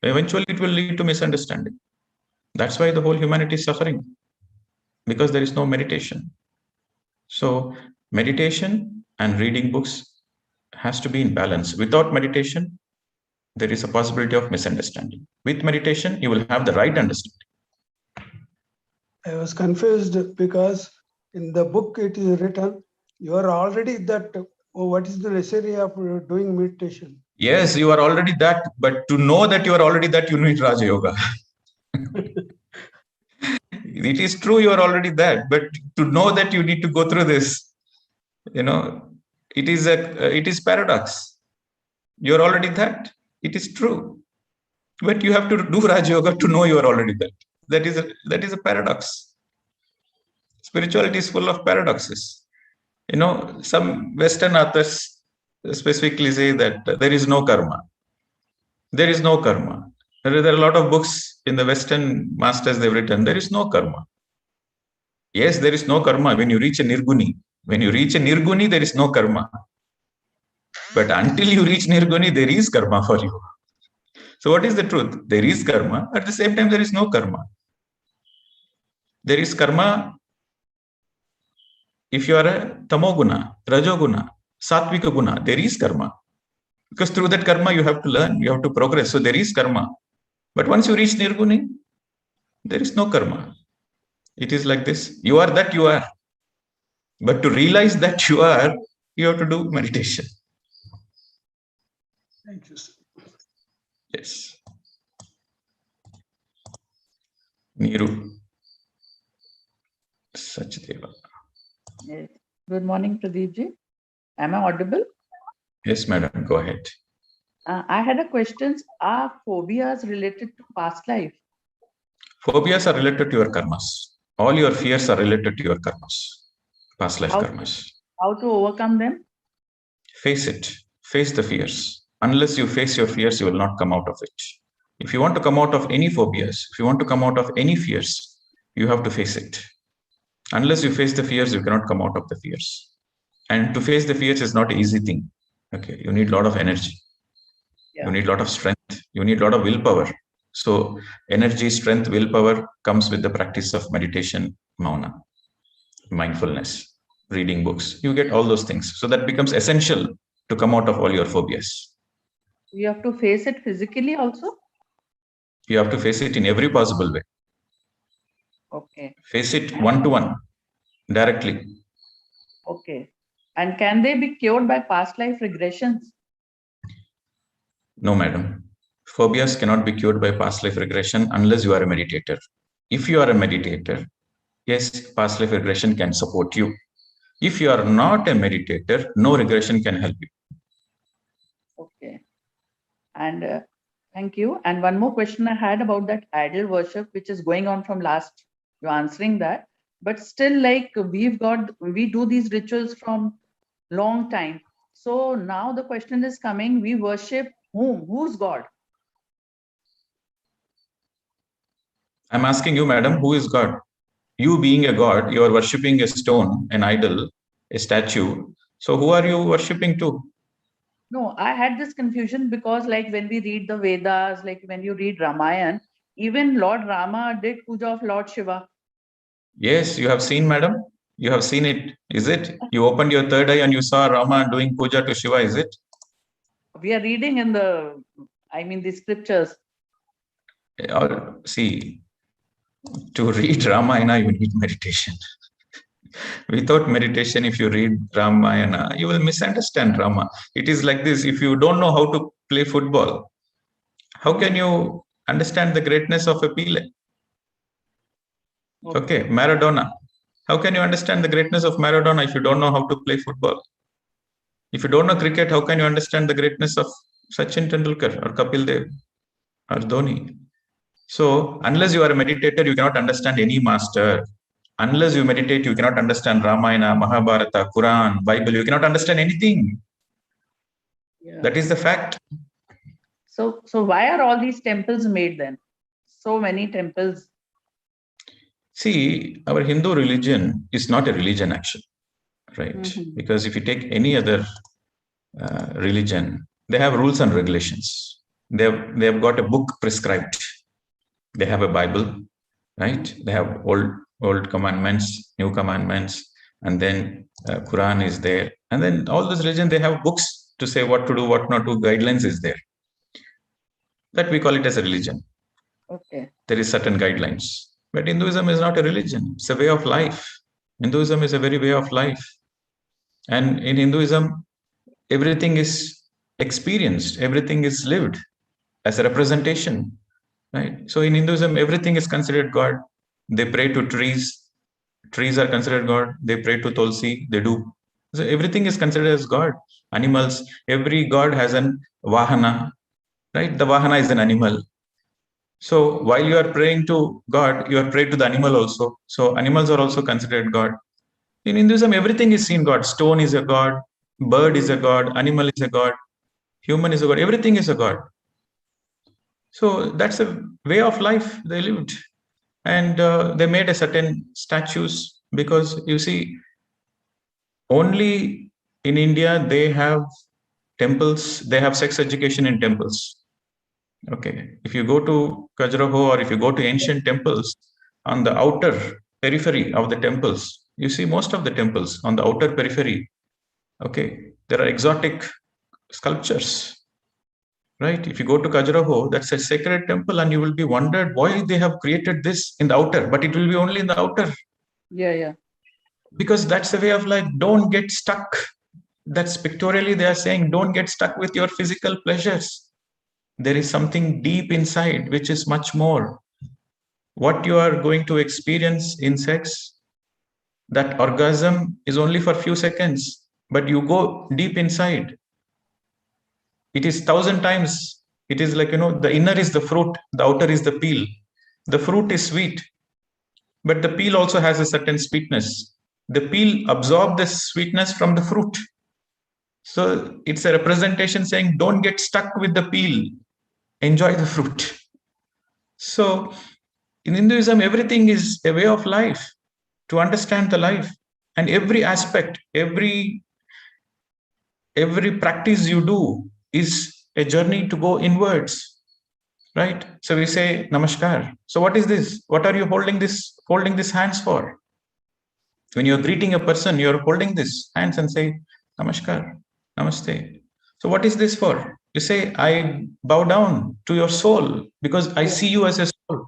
Eventually, it will lead to misunderstanding. That's why the whole humanity is suffering, because there is no meditation. So meditation and reading books has to be in balance. Without meditation, there is a possibility of misunderstanding. With meditation, you will have the right understanding. I was confused because in the book it is written, you are already that. What is the necessity of doing meditation? Yes, you are already that, but to know that you are already that, you need Raja Yoga. It is true you are already that, but to know that you need to go through this, it is paradox. You're already that. It is true. But you have to do Raj Yoga to know you are already that. That is a paradox. Spirituality is full of paradoxes. Some Western authors specifically say that there is no karma. There is no karma. There are a lot of books in the Western masters they've written. There is no karma. Yes, there is no karma when you reach a nirguni. When you reach a nirguni, there is no karma. But until you reach nirguni, there is karma for you. So what is the truth? There is karma. At the same time, there is no karma. There is karma if you are a tamoguna, rajoguna, sattvika guna. There is karma. Because through that karma, you have to learn, you have to progress. So there is karma. But once you reach nirguni, there is no karma. It is like this. You are that you are. But to realize that you are, you have to do meditation. Thank you, sir. Yes. Niru. Sachdeva. Yes. Good morning, Pradeep ji. Am I audible? Yes, madam. Go ahead. I had a question. Are phobias related to past life? Phobias are related to your karmas. All your fears are related to your karmas, past life karmas. How to overcome them? Face it. Face the fears. Unless you face your fears, you will not come out of it. If you want to come out of any phobias, if you want to come out of any fears, you have to face it. Unless you face the fears, you cannot come out of the fears. And to face the fears is not an easy thing. Okay, you need a lot of energy. Yeah. You need a lot of strength. You need a lot of willpower. So energy, strength, willpower comes with the practice of meditation, mauna, mindfulness, reading books. You get all those things. So that becomes essential to come out of all your phobias. You have to face it physically also? You have to face it in every possible way. Okay. Face it one-to-one, directly. Okay. And can they be cured by past life regressions? No, madam. Phobias cannot be cured by past life regression unless you are a meditator. If you are a meditator, yes, past life regression can support you. If you are not a meditator, no regression can help you. Okay. And thank you. And one more question I had about that idol worship, which is going on from last, you're answering that. But still, like we do these rituals from long time. So now the question is coming, we worship whom? Who's God? I'm asking you, madam, who is God? You being a God, you are worshipping a stone, an idol, a statue. So who are you worshipping to? No, I had this confusion because like when we read the Vedas, like when you read Ramayana, even Lord Rama did puja of Lord Shiva. Yes, you have seen, madam. You have seen it, is it? You opened your third eye and you saw Rama doing puja to Shiva, is it? We are reading in the scriptures. See, to read Ramayana, you need meditation. Without meditation, if you read Ramayana, you will misunderstand Rama. It is like this. If you don't know how to play football, how can you understand the greatness of a Pele? Okay, Maradona. How can you understand the greatness of Maradona if you don't know how to play football? If you don't know cricket, how can you understand the greatness of Sachin Tendulkar or Kapil Dev or Dhoni? So, unless you are a meditator, you cannot understand any master. Unless you meditate, you cannot understand Ramayana, Mahabharata, Quran, Bible. You cannot understand anything. Yeah. That is the fact. So why are all these temples made then? So many temples. See, our Hindu religion is not a religion actually, right? Mm-hmm. Because if you take any other religion, they have rules and regulations. They have got a book prescribed. They have a Bible, right? They have old commandments, new commandments, and then Quran is there. And then all this religion, they have books to say what to do, what not to, guidelines is there. That we call it as a religion. Okay. There is certain guidelines. But Hinduism is not a religion. It's a way of life. Hinduism is a very way of life. And in Hinduism, everything is experienced. Everything is lived as a representation, right? So in Hinduism, everything is considered God. They pray to trees. Trees are considered God. They pray to Tulsi. They do So everything is considered as God. Animals, every god has an vahana, right? The vahana is an animal. So while you are praying to God, you are praying to the animal also. So animals are also considered God. In Hinduism, everything is seen God. Stone is a god, bird is a god, animal is a god, human is a god, everything is a god. So that's a way of life they lived. And they made a certain statues because you see, only in India they have temples, they have sex education in temples. Okay, if you go to Khajuraho or if you go to ancient temples, on the outer periphery of the temples, you see most of the temples on the outer periphery. Okay, there are exotic sculptures, right? If you go to Khajuraho, that's a sacred temple, and you will be wondered why they have created this in the outer, but it will be only in the outer. Yeah. Because that's the way of life. Don't get stuck. That's pictorially they are saying, don't get stuck with your physical pleasures. There is something deep inside, which is much more. What you are going to experience in sex, that orgasm is only for a few seconds, but you go deep inside. It is 1,000 times. It is like, the inner is the fruit, the outer is the peel. The fruit is sweet, but the peel also has a certain sweetness. The peel absorbs the sweetness from the fruit. So it's a representation saying, don't get stuck with the peel. Enjoy the fruit. So in Hinduism, everything is a way of life, to understand the life. And every aspect, every practice you do is a journey to go inwards, right? So we say namaskar. So what is this? What are you holding these hands for? When you're greeting a person, you're holding these hands and say namaskar, namaste. So what is this for? You say, I bow down to your soul because I see you as a soul.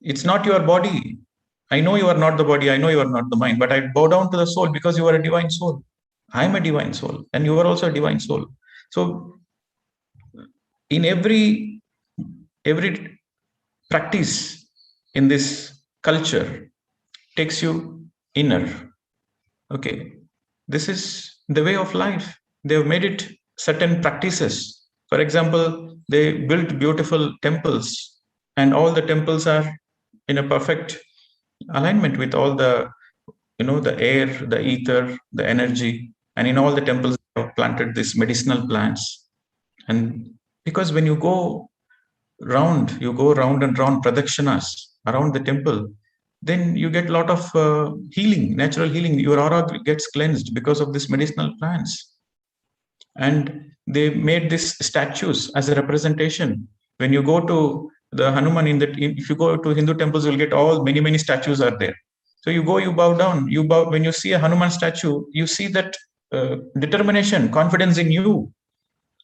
It's not your body. I know you are not the body. I know you are not the mind, but I bow down to the soul because you are a divine soul. I'm a divine soul and you are also a divine soul. So in every practice in this culture takes you inner. Okay. This is the way of life. They have made it certain practices. For example, they built beautiful temples, and all the temples are in a perfect alignment with all the, the air, the ether, the energy. And in all the temples, they have planted these medicinal plants. And because when you go round and round pradakshanas around the temple, then you get a lot of healing, natural healing. Your aura gets cleansed because of these medicinal plants. And they made these statues as a representation. When you go to the Hanuman, if you go to Hindu temples, you'll get many statues are there. So you go, you bow down, when you see a Hanuman statue, you see that determination, confidence in you.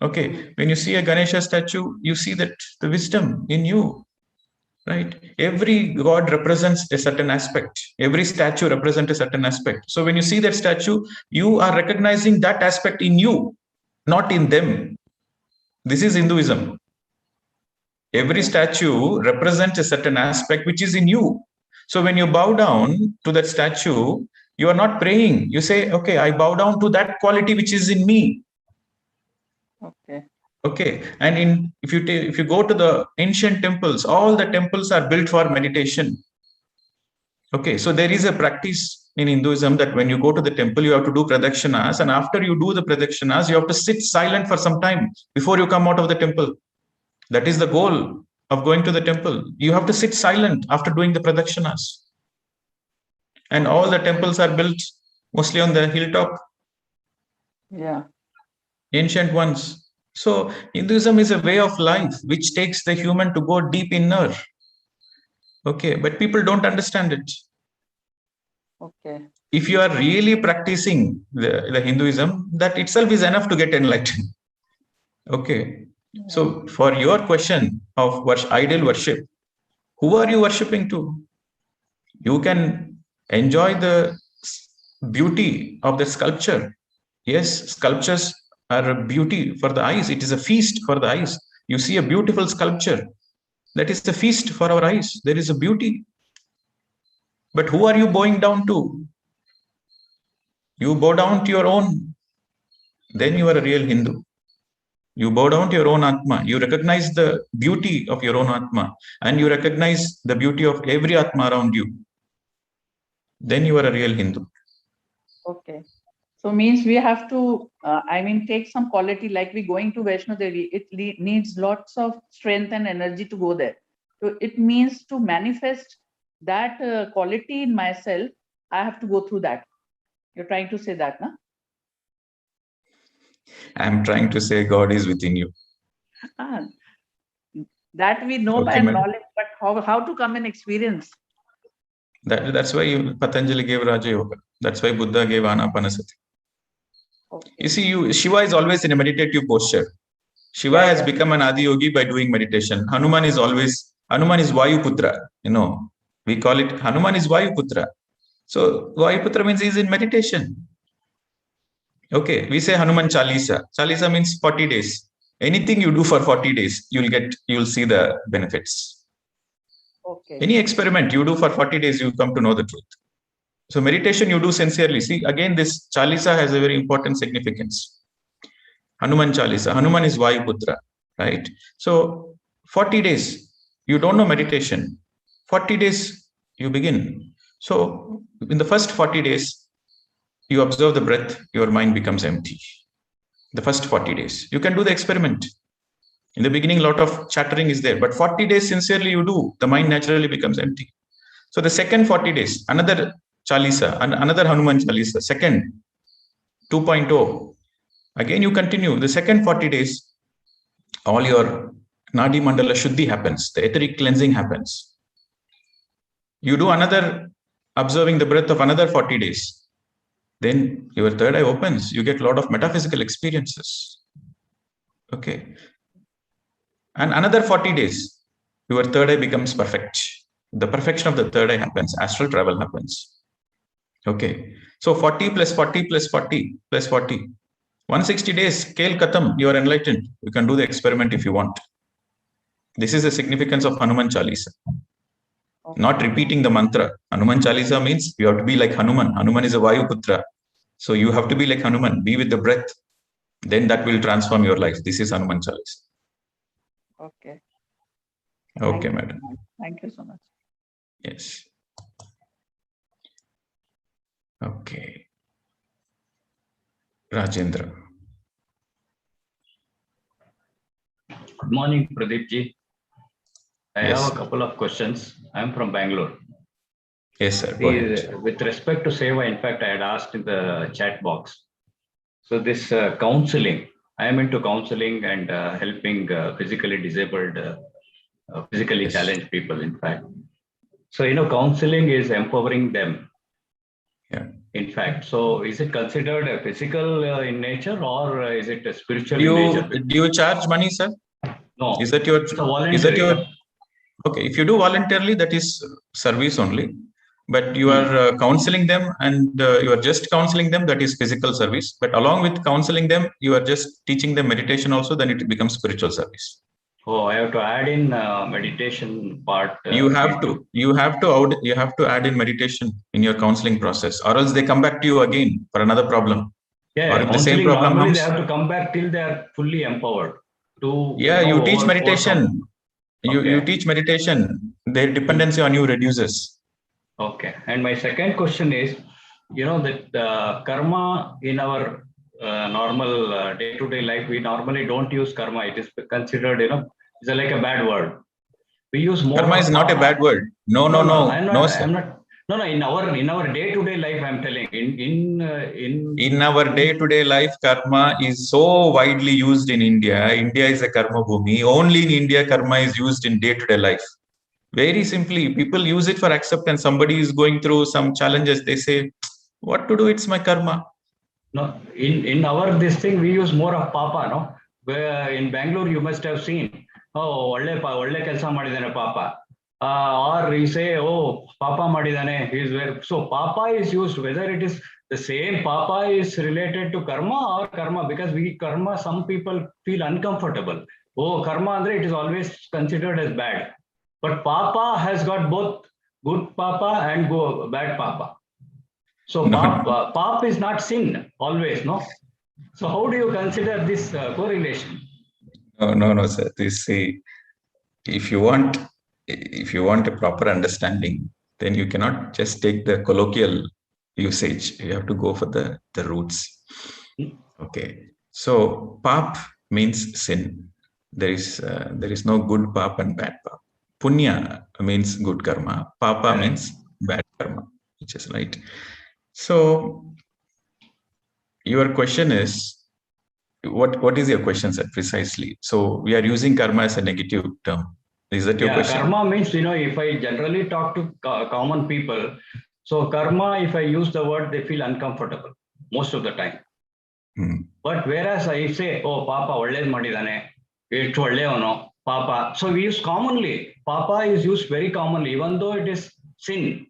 Okay, when you see a Ganesha statue, you see that the wisdom in you. Right? Every god represents a certain aspect. Every statue represents a certain aspect. So when you see that statue, you are recognizing that aspect in you, not in them. This is Hinduism. Every statue represents a certain aspect which is in you. So when you bow down to that statue, you are not praying. You say, okay, I bow down to that quality which is in me. Okay, and if you go to the ancient temples, all the temples are built for meditation. Okay, so there is a practice in Hinduism that when you go to the temple, you have to do pradakshanas, and after you do the pradakshanas, you have to sit silent for some time before you come out of the temple. That is the goal of going to the temple. You have to sit silent after doing the pradakshanas. And all the temples are built mostly on the hilltop. Yeah. Ancient ones. So Hinduism is a way of life which takes the human to go deep inner. Okay, but people don't understand it. Okay. If you are really practicing the Hinduism, that itself is enough to get enlightened. Okay. So for your question of ideal worship, who are you worshipping to? You can enjoy the beauty of the sculpture. Yes, sculptures are a beauty for the eyes. It is a feast for the eyes. You see a beautiful sculpture. That is the feast for our eyes. There is a beauty. But who are you bowing down to? You bow down to your own, then you are a real Hindu. You bow down to your own Atma. You recognize the beauty of your own Atma, and you recognize the beauty of every Atma around you. Then you are a real Hindu. Okay. So means we have to, take some quality, like we going to Vaishno Devi, it needs lots of strength and energy to go there. So it means to manifest that quality in myself, I have to go through that. You're trying to say that, no? I'm trying to say God is within you. That we know by knowledge, but how to come and experience? That's why Patanjali gave Raja Yoga. That's why Buddha gave Anapanasati. Okay. You see, Shiva is always in a meditative posture. Shiva has become an Adi Yogi by doing meditation. Hanuman is Vayuputra. We call it Hanuman is Vayuputra. So Vayuputra means he's in meditation. Okay, we say Hanuman Chalisa. Chalisa means 40 days. Anything you do for 40 days, you'll see the benefits. Okay. Any experiment you do for 40 days, you come to know the truth. So meditation you do sincerely. See, again, this Chalisa has a very important significance. Hanuman Chalisa. Hanuman is Vayuputra, right? So 40 days, you don't know meditation. 40 days, you begin. So in the first 40 days, you observe the breath, your mind becomes empty. The first 40 days. You can do the experiment. In the beginning, a lot of chattering is there, but 40 days sincerely you do, the mind naturally becomes empty. So the second 40 days, another Chalisa, another Hanuman Chalisa, second 2.0. Again, you continue. The second 40 days, all your Nadi Mandala Shuddhi happens. The etheric cleansing happens. You do another, observing the breath of another 40 days. Then your third eye opens. You get a lot of metaphysical experiences. Okay. And another 40 days, your third eye becomes perfect. The perfection of the third eye happens. Astral travel happens. Okay. So 40 plus 40 plus 40 plus 40. 160 days, Kel Katam, you are enlightened. You can do the experiment if you want. This is the significance of Hanuman Chalisa. Okay. Not repeating the mantra. Hanuman Chalisa means you have to be like Hanuman. Hanuman is a Vayuputra. So you have to be like Hanuman. Be with the breath. Then that will transform your life. This is Hanuman Chalisa. Okay. Okay, madam. Thank you so much. Yes. Okay. Rajendra. Good morning, Pradeep ji. I Yes, have sir. a couple of questions. I'm from Bangalore. Yes, sir. Go ahead. With respect to Seva, in fact, I had asked in the chat box. So this counseling, I am into counseling and helping physically disabled, physically challenged people, in fact. So, counseling is empowering them. Yeah. In fact, so is it considered a physical in nature or is it a spiritual in nature? Do you charge money, sir? No. Is that your? It's a voluntary. Okay, if you do voluntarily, that is service only. But you are counseling them and you are just counseling them, that is physical service. But along with counseling them, you are just teaching them meditation also, then it becomes spiritual service. Oh, I have to add in meditation part. You have to add in meditation in your counseling process, or else they come back to you again for another problem. Yeah, or if the same problem normally comes, they have to come back till they are fully empowered. You teach meditation. You teach meditation. Their dependency on you reduces. Okay. And my second question is, that karma in our normal day-to-day life, we normally don't use karma. It is considered, it's like a bad word. We use more. Karma is not a bad word. No, sir. No, in our day-to-day life, I'm telling. In our day-to-day life, karma is so widely used in India. India is a karma bhumi. Only in India, karma is used in day-to-day life. Very simply, people use it for acceptance. Somebody is going through some challenges. They say, what to do? It's my karma. No, in our this thing, we use more of papa, no? Where in Bangalore, you must have seen, oh, olle kelsa madidane papa. Or we say, oh, papa madidane, he is where. So papa is used, whether it is the same papa is related to karma or karma, because karma, some people feel uncomfortable. Oh, karma andre, it is always considered as bad. But papa has got both good papa and bad papa. So pap is not sin always, no? So how do you consider this correlation? No, sir. This, see, if you want a proper understanding, then you cannot just take the colloquial usage. You have to go for the roots. Okay. So pap means sin. There is no good pap and bad pap. Punya means good karma. Papa means bad karma, which is right. So your question is, what is your question, sir, precisely? So we are using karma as a negative term. Is that your question? Karma means, if I generally talk to common people, so karma, if I use the word, they feel uncomfortable most of the time. But whereas I say, oh, Papa ಒಳ್ಳೇದು ಮಾಡಿದಾನೆ, ಎಷ್ಟು ಒಳ್ಳೆಯವನು, Papa. So we use commonly. Papa is used very commonly, even though it is sin.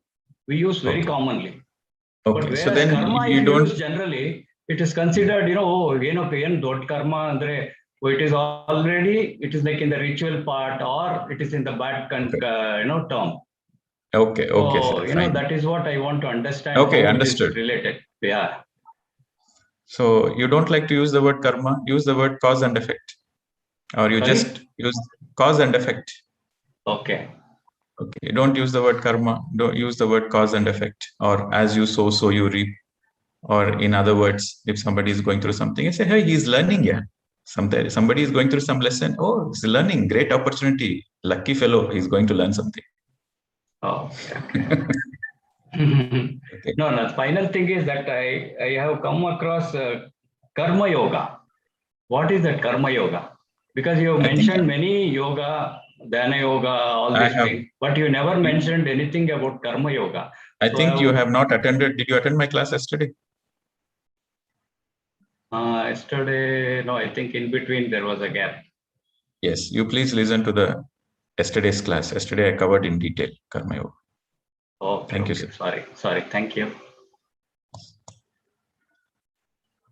We use very commonly. But whereas so then karma, you if don't use generally, it is considered, dot karma andre, it is already, it is like in the ritual part, or it is in the bad term. Okay, so, sir, that is what I want to understand. Okay, how understood. It is related. Yeah. So you don't like to use the word karma, use the word cause and effect. Or you just use cause and effect. Okay. You don't use the word karma, don't use the word cause and effect. Or as you sow, so you reap. Or in other words, if somebody is going through something, you say, hey, he's learning, yeah. Somebody is going through some lesson. Oh, he's learning, great opportunity. Lucky fellow, he's going to learn something. Oh, okay. No, the final thing is that I have come across karma yoga. What is that karma yoga? Because you mentioned many yoga, dhyana yoga, all these things, but you never mentioned anything about karma yoga. I think you have not attended. Did you attend my class yesterday? Yesterday, no, I think in between there was a gap. Yes, you please listen to the yesterday's class. Yesterday I covered in detail karma yoga. Okay, thank you, sir. Sorry, thank you.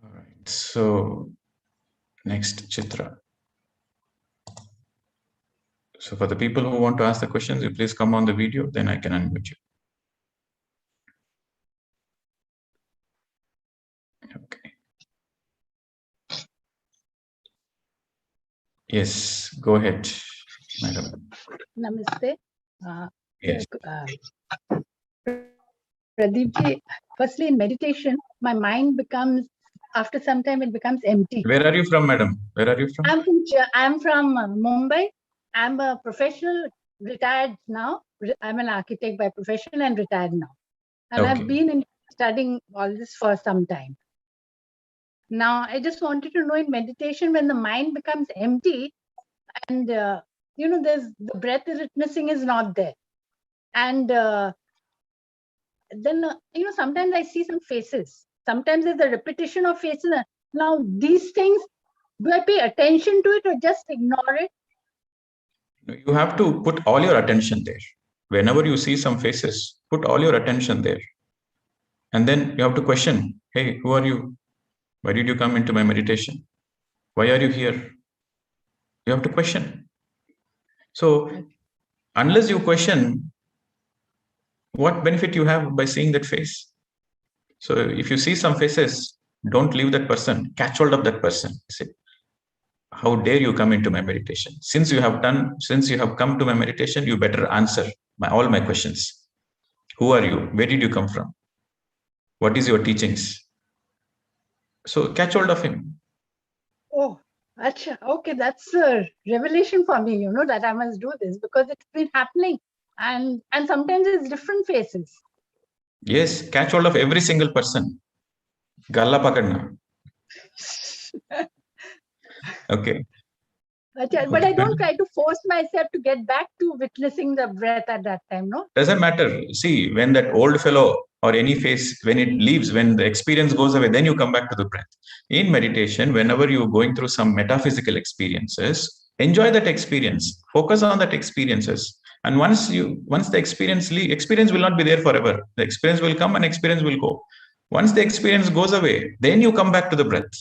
All right, so next, Chitra. So for the people who want to ask the questions, you please come on the video, then I can unmute you. Okay. Yes, go ahead, madam. Namaste. Yes. Pradeep, firstly, in meditation, my mind becomes, after some time, it becomes empty. Where are you from, madam? Where are you from? I'm from Mumbai. I'm a professional, retired now. I'm an architect by profession and retired now. And I've been studying all this for some time. Now, I just wanted to know, in meditation, when the mind becomes empty and, there's the breath witnessing is not there. And then, sometimes I see some faces. Sometimes there's a repetition of faces. Now, these things, do I pay attention to it or just ignore it? You have to put all your attention there. Whenever you see some faces, put all your attention there. And then you have to question, hey, who are you? Why did you come into my meditation? Why are you here? You have to question. So unless you question, what benefit you have by seeing that face? So if you see some faces, don't leave that person, catch hold of that person. Say, how dare you come into my meditation? Since you have come to my meditation, you better answer all my questions. Who are you? Where did you come from? What is your teachings? So catch hold of him. Oh, okay, that's a revelation for me, that I must do this, because it's been happening. And sometimes it's different faces. Yes, catch hold of every single person. Galla pakadna. Okay. But I don't try to force myself to get back to witnessing the breath at that time, no? Doesn't matter. See, when that old fellow or any face, when it leaves, when the experience goes away, then you come back to the breath. In meditation, whenever you're going through some metaphysical experiences, enjoy that experience. Focus on that experiences. And once the experience will not be there forever. The experience will come and experience will go. Once the experience goes away, then you come back to the breath.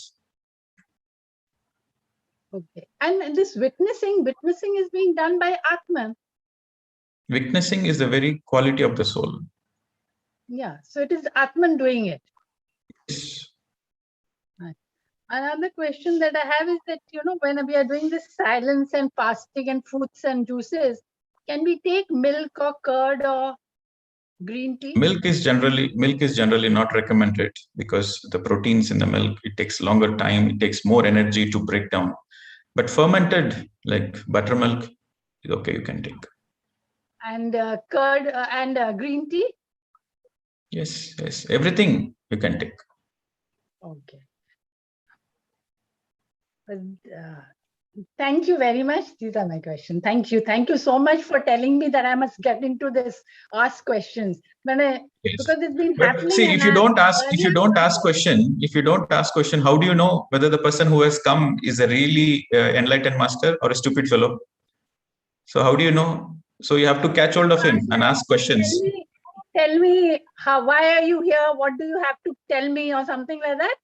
Okay. And this witnessing is being done by Atman. Witnessing is the very quality of the soul. Yeah, so it is Atman doing it. Yes. Another question that I have is that, when we are doing this silence and fasting and fruits and juices, can we take milk or curd or green tea? Milk is generally not recommended because the proteins in the milk, it takes longer time, it takes more energy to break down. But fermented, like buttermilk, is okay, you can take. And curd and green tea? Yes, everything you can take. Okay. Thank you very much. These are my questions. Thank you. Thank you so much for telling me that I must get into this, ask questions. Because it's been happening. See, if you don't ask question, how do you know whether the person who has come is a really enlightened master or a stupid fellow? So how do you know? So you have to catch hold of him and ask questions. Tell me why are you here? What do you have to tell me or something like that?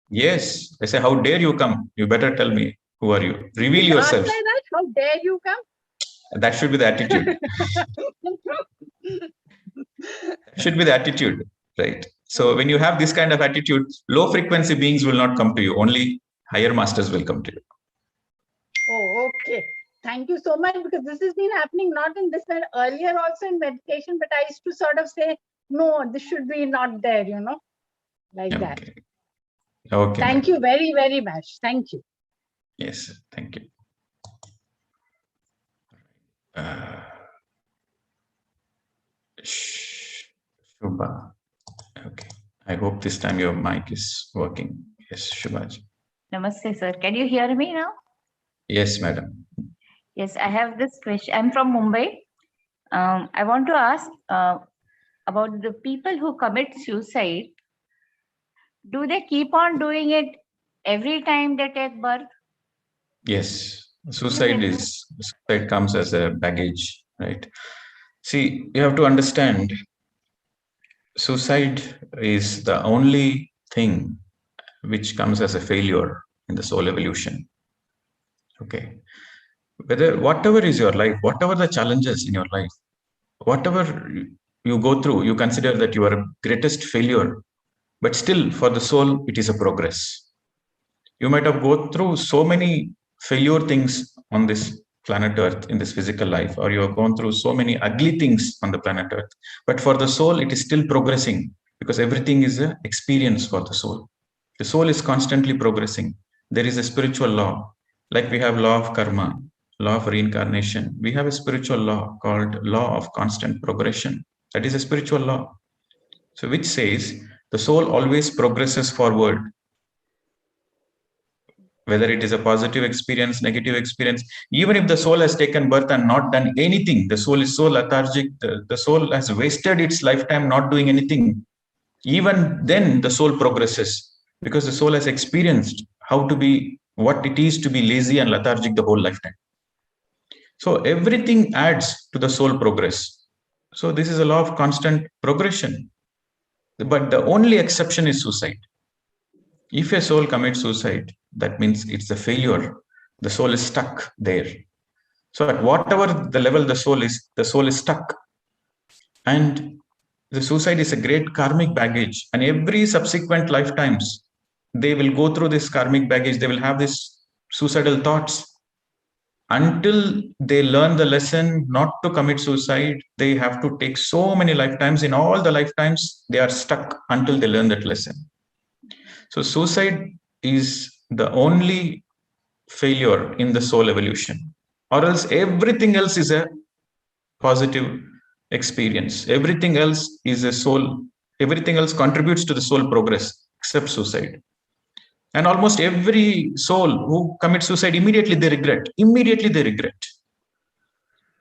Yes, I say, how dare you come? You better tell me, who are you? Reveal yourself. Like that? How dare you come? That should be the attitude. Should be the attitude, right? So when you have this kind of attitude, low frequency beings will not come to you. Only higher masters will come to you. Oh, okay. Thank you so much, because this has been happening not in this way, earlier also in meditation, but I used to sort of say, no, this should be not there, like that. Okay. Thank you very, very much. Thank you. Yes, thank you. Shubha. Okay. I hope this time your mic is working. Yes, Shubhaj. Namaste, sir. Can you hear me now? Yes, madam. Yes, I have this question. I'm from Mumbai. I want to ask about the people who commit suicide. Do they keep on doing it every time they take birth? Yes, suicide comes as a baggage, right? See, you have to understand, suicide is the only thing which comes as a failure in the soul evolution. Okay. Whatever is your life, whatever the challenges in your life, whatever you go through, you consider that you are a greatest failure, but still for the soul, it is a progress. You might have gone through so many failure things on this planet Earth in this physical life, or you have gone through so many ugly things on the planet Earth, but for the soul, it is still progressing because everything is an experience for the soul. The soul is constantly progressing. There is a spiritual law, like we have law of karma, law of reincarnation. We have a spiritual law called law of constant progression. That is a spiritual law. So which says the soul always progresses forward. Whether it is a positive experience, negative experience, even if the soul has taken birth and not done anything, the soul is so lethargic, the soul has wasted its lifetime not doing anything. Even then the soul progresses because the soul has experienced what it is to be lazy and lethargic the whole lifetime. So everything adds to the soul progress. So this is a law of constant progression. But the only exception is suicide. If a soul commits suicide, that means it's a failure. The soul is stuck there. So at whatever the level the soul is stuck. And the suicide is a great karmic baggage. And every subsequent lifetimes, they will go through this karmic baggage. They will have these suicidal thoughts. Until they learn the lesson not to commit suicide, they have to take so many lifetimes. In all the lifetimes, they are stuck until they learn that lesson. So suicide is the only failure in the soul evolution, or else everything else is a positive experience. Everything else is everything else contributes to the soul progress except suicide. And almost every soul who commits suicide, immediately they regret.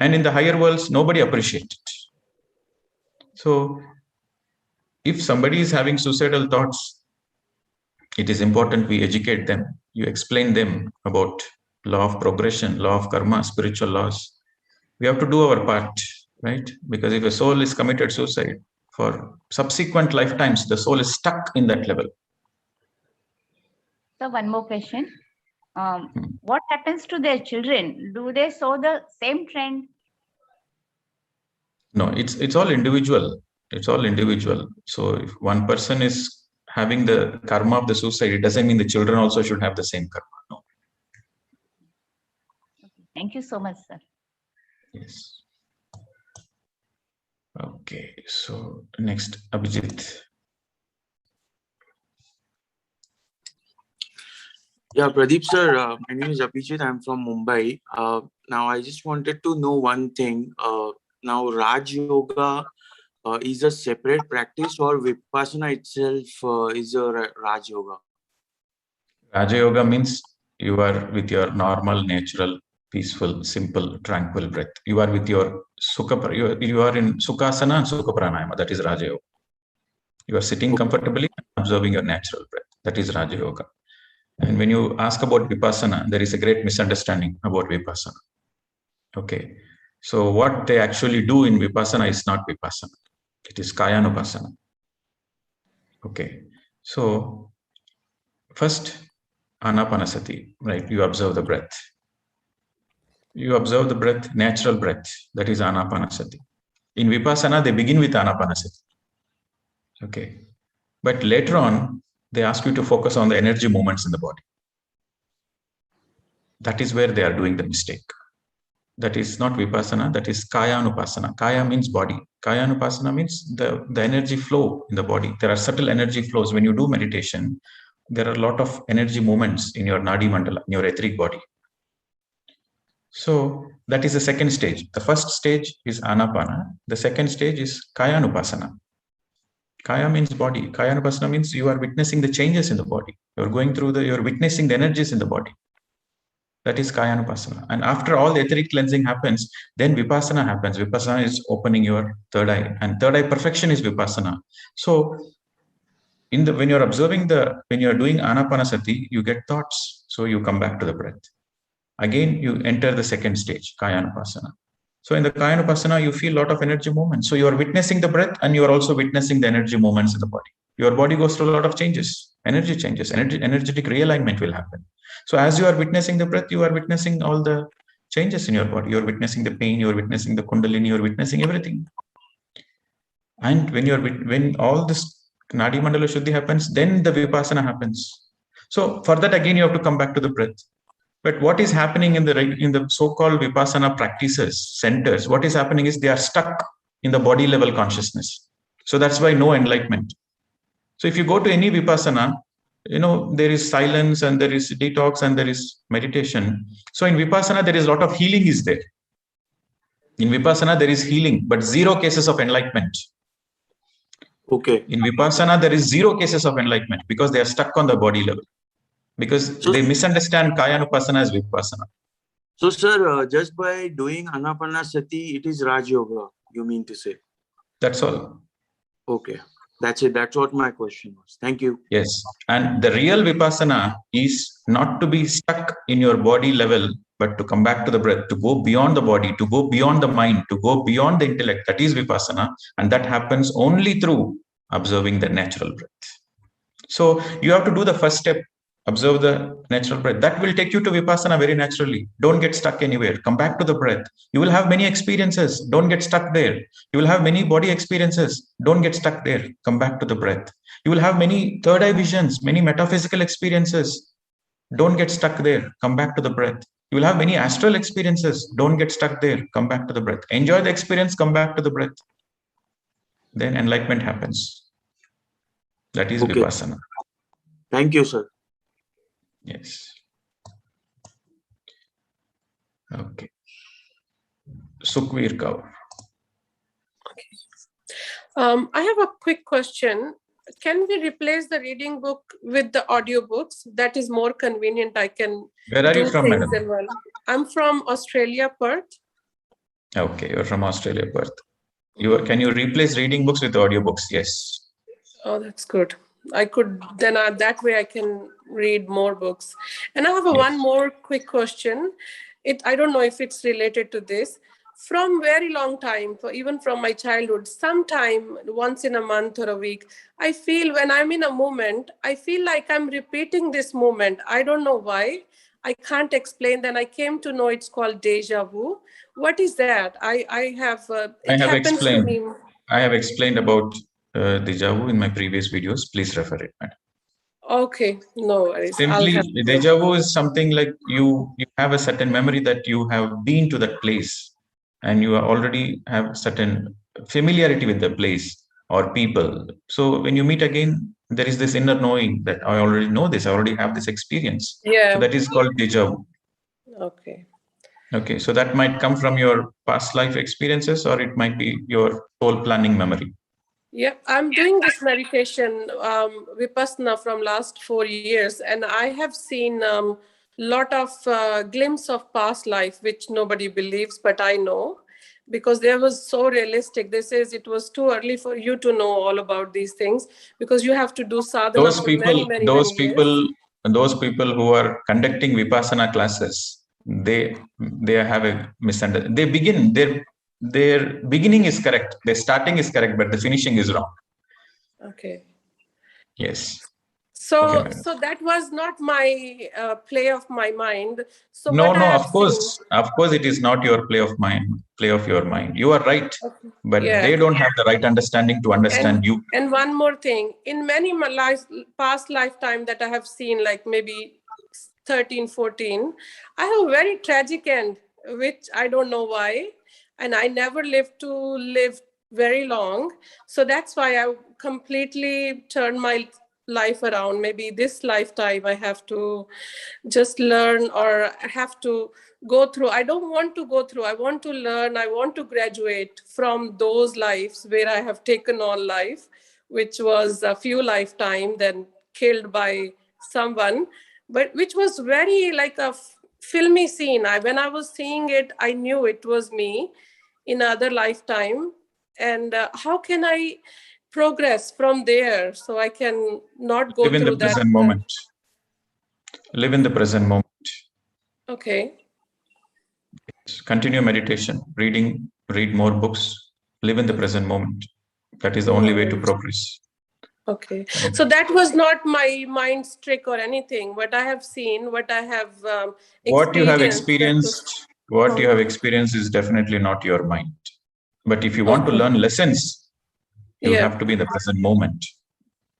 And in the higher worlds, nobody appreciates it. So if somebody is having suicidal thoughts, it is important we educate them. You explain them about law of progression, law of karma, spiritual laws. We have to do our part, right? Because if a soul is committed suicide, for subsequent lifetimes, the soul is stuck in that level. So one more question. What happens to their children? Do they show the same trend? No, it's all individual. It's all individual. So if one person is having the karma of the suicide, it doesn't mean the children also should have the same karma. No. Thank you so much, sir. Yes. Okay. So next, Abhijit. Yeah, Pradeep sir, my name is Abhijit. I'm from Mumbai. Now, I just wanted to know one thing. Now, Raj Yoga is a separate practice, or Vipassana itself is a Raj Yoga? Raja Yoga means you are with your normal, natural, peaceful, simple, tranquil breath. You are with your Sukha, you are in Sukhasana and Sukha Pranayama. That is Raja Yoga. You are sitting comfortably and observing your natural breath. That is Raja Yoga. And when you ask about Vipassana, there is a great misunderstanding about Vipassana. Okay. So what they actually do in Vipassana is not Vipassana. It is Kayanupasana. Okay. So first, Anapanasati, right? You observe the breath. You observe the breath, natural breath. That is Anapanasati. In Vipassana, they begin with Anapanasati. Okay. But later on, they ask you to focus on the energy movements in the body. That is where they are doing the mistake. That is not Vipassana, that is Kayanupasana. Kaya means body. Kayanupasana means the energy flow in the body. There are subtle energy flows. When you do meditation, there are a lot of energy movements in your Nadi Mandala, in your etheric body. So that is the second stage. The first stage is Anapana. The second stage is Kayanupasana. Kaya means body. Kayanupasana means you are witnessing the changes in the body. You're witnessing the energies in the body. That is Kayanupasana. And after all the etheric cleansing happens, then Vipassana happens. Vipassana is opening your third eye. And third eye perfection is Vipassana. So when you're doing Anapanasati, you get thoughts. So you come back to the breath. Again, you enter the second stage, Kayanupasana. So in the Kayanupasana, you feel a lot of energy movements. So you are witnessing the breath and you are also witnessing the energy movements in the body. Your body goes through a lot of changes, energy changes, energetic realignment will happen. So as you are witnessing the breath, you are witnessing all the changes in your body. You're witnessing the pain, you're witnessing the kundalini, you're witnessing everything. And when all this Nadi Mandala Shuddhi happens, then the Vipassana happens. So for that, again, you have to come back to the breath. But what is happening in the so-called Vipassana practices, centers, what is happening is they are stuck in the body level consciousness. So that's why no enlightenment. So if you go to any Vipassana, there is silence and there is detox and there is meditation. So in Vipassana, there is a lot of healing is there. In Vipassana, there is healing, but 0 cases of enlightenment. Okay. In Vipassana, there is 0 cases of enlightenment because they are stuck on the body level. Because they misunderstand Kayanupasana as Vipassana. So, sir, just by doing Anapanasati, it is Raj Yoga, you mean to say? That's all. Okay. That's it. That's what my question was. Thank you. Yes. And the real Vipassana is not to be stuck in your body level, but to come back to the breath, to go beyond the body, to go beyond the mind, to go beyond the intellect. That is Vipassana. And that happens only through observing the natural breath. So you have to do the first step. Observe the natural breath. That will take you to Vipassana very naturally. Don't get stuck anywhere. Come back to the breath. You will have many experiences. Don't get stuck there. You will have many body experiences. Don't get stuck there. Come back to the breath. You will have many third eye visions, many metaphysical experiences. Don't get stuck there. Come back to the breath. You will have many astral experiences. Don't get stuck there. Come back to the breath. Enjoy the experience. Come back to the breath. Then enlightenment happens. That is Vipassana. Thank you, sir. Yes. Okay. Sukhveer Kaur. I have a quick question. Can we replace the reading book with the audiobooks? That is more convenient. I can Where are you from, madam? Well. I'm from Australia, Perth. Okay, you're from Australia, Perth. Can you replace reading books with audiobooks? Yes. Oh, that's good. I could then that way I can read more books. And I have one more quick question. I don't know if it's related to this. From very long time, even from my childhood, sometime once in a month or a week, I feel when I'm in a moment, I feel like I'm repeating this moment. I don't know why. I can't explain. Then I came to know it's called deja vu. What is that? I have explained. I have explained about deja vu in my previous videos. Please refer it, madam. Okay, no worries. I'll Simply, have to. deja vu is something like you have a certain memory that you have been to that place, and you already have certain familiarity with the place or people. So when you meet again, there is this inner knowing that I already know this, I already have this experience. Yeah. So that is called deja vu. Okay. Okay, so that might come from your past life experiences, or it might be your soul planning memory. Yeah, I'm doing this meditation, Vipassana, from last 4 years, and I have seen lot of glimpse of past life, which nobody believes, but I know, because they was so realistic. They says it was too early for you to know all about these things, because you have to do sadhana Those for people, many those people who are conducting Vipassana classes, they have a misunderstanding. They begin their beginning is correct, their starting is correct, but the finishing is wrong. Okay. Yes. So, Okay, so that was not my play of my mind. So no, what I have of course, it is not your play of your mind. You are right, but Yeah. they don't have the right understanding to understand you. And one more thing, in many past lifetime that I have seen, like maybe 13, 14, I have a very tragic end, which I don't know why. And I never lived to live very long. So that's why I completely turned my life around. Maybe this lifetime I have to just learn, or I have to go through. I don't want to go through. I want to learn. I want to graduate from those lives where I have taken on life, which was a few lifetime, then killed by someone, but which was very like a filmy scene. When I was seeing it, I knew it was me in other lifetime. And how can I progress from there so I can not go Live in through the that? present moment. Live in the present moment. Okay. Continue meditation, read more books, live in the present moment. That is the only way to progress. Okay. So that was not my mind's trick or anything. What I have seen, what I have What you have experienced. experienced is definitely not your mind. But if you want to learn lessons, you have to be in the present moment.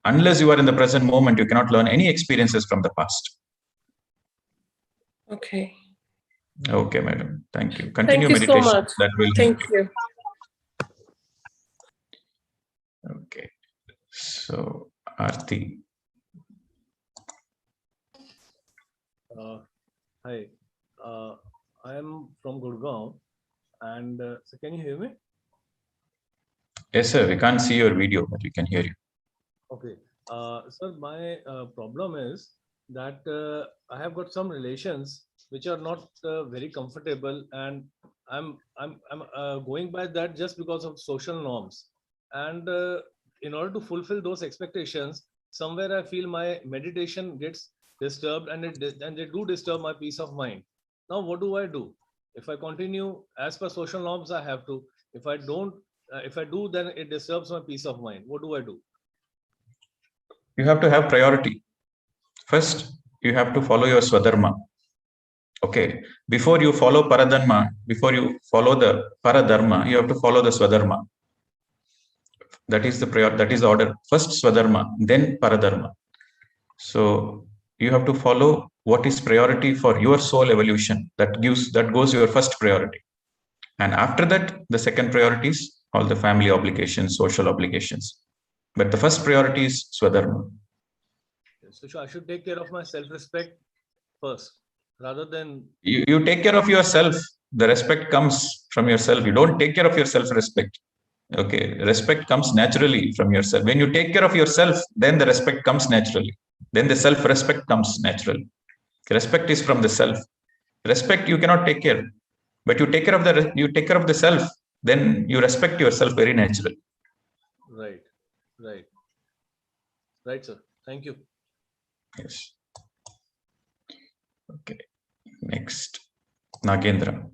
Unless you are in the present moment, you cannot learn any experiences from the past. Okay. Okay, madam. Thank you. Thank Continue you so meditation. much. That will Thank you. Okay. So, Aarti. Hi. I am from Gurgaon. And so can you hear me? Yes, sir. We can't see your video, but we can hear you. Okay. Sir, my problem is that I have got some relations which are not very comfortable, and I'm going by that just because of social norms. And in order to fulfill those expectations, somewhere I feel my meditation gets disturbed, and they do disturb my peace of mind. Now, what do I do? If I continue as per social norms, I have to. If I don't, if I do, then it disturbs my peace of mind. What do I do? You have to have priority. First, you have to follow your swadharma. Okay. Before you follow paradharma, before you follow the paradharma, you have to follow the swadharma. That is the priority. That is the order. First swadharma, then paradharma. So you have to follow what is priority for your soul evolution. That goes your first priority. And after that, the second priority is all the family obligations, social obligations. But the first priority is swadharma. So I should take care of my self-respect first, rather than... You take care of yourself. The respect comes from yourself. You don't take care of your self-respect. Okay. Respect comes naturally from yourself. When you take care of yourself, then the respect comes naturally. Then the self-respect comes naturally. Respect is from the self. Respect you cannot take care, but you take care of the self. Then you respect yourself very naturally. Right. Right, sir. Thank you. Yes. Okay. Next, Nagendra.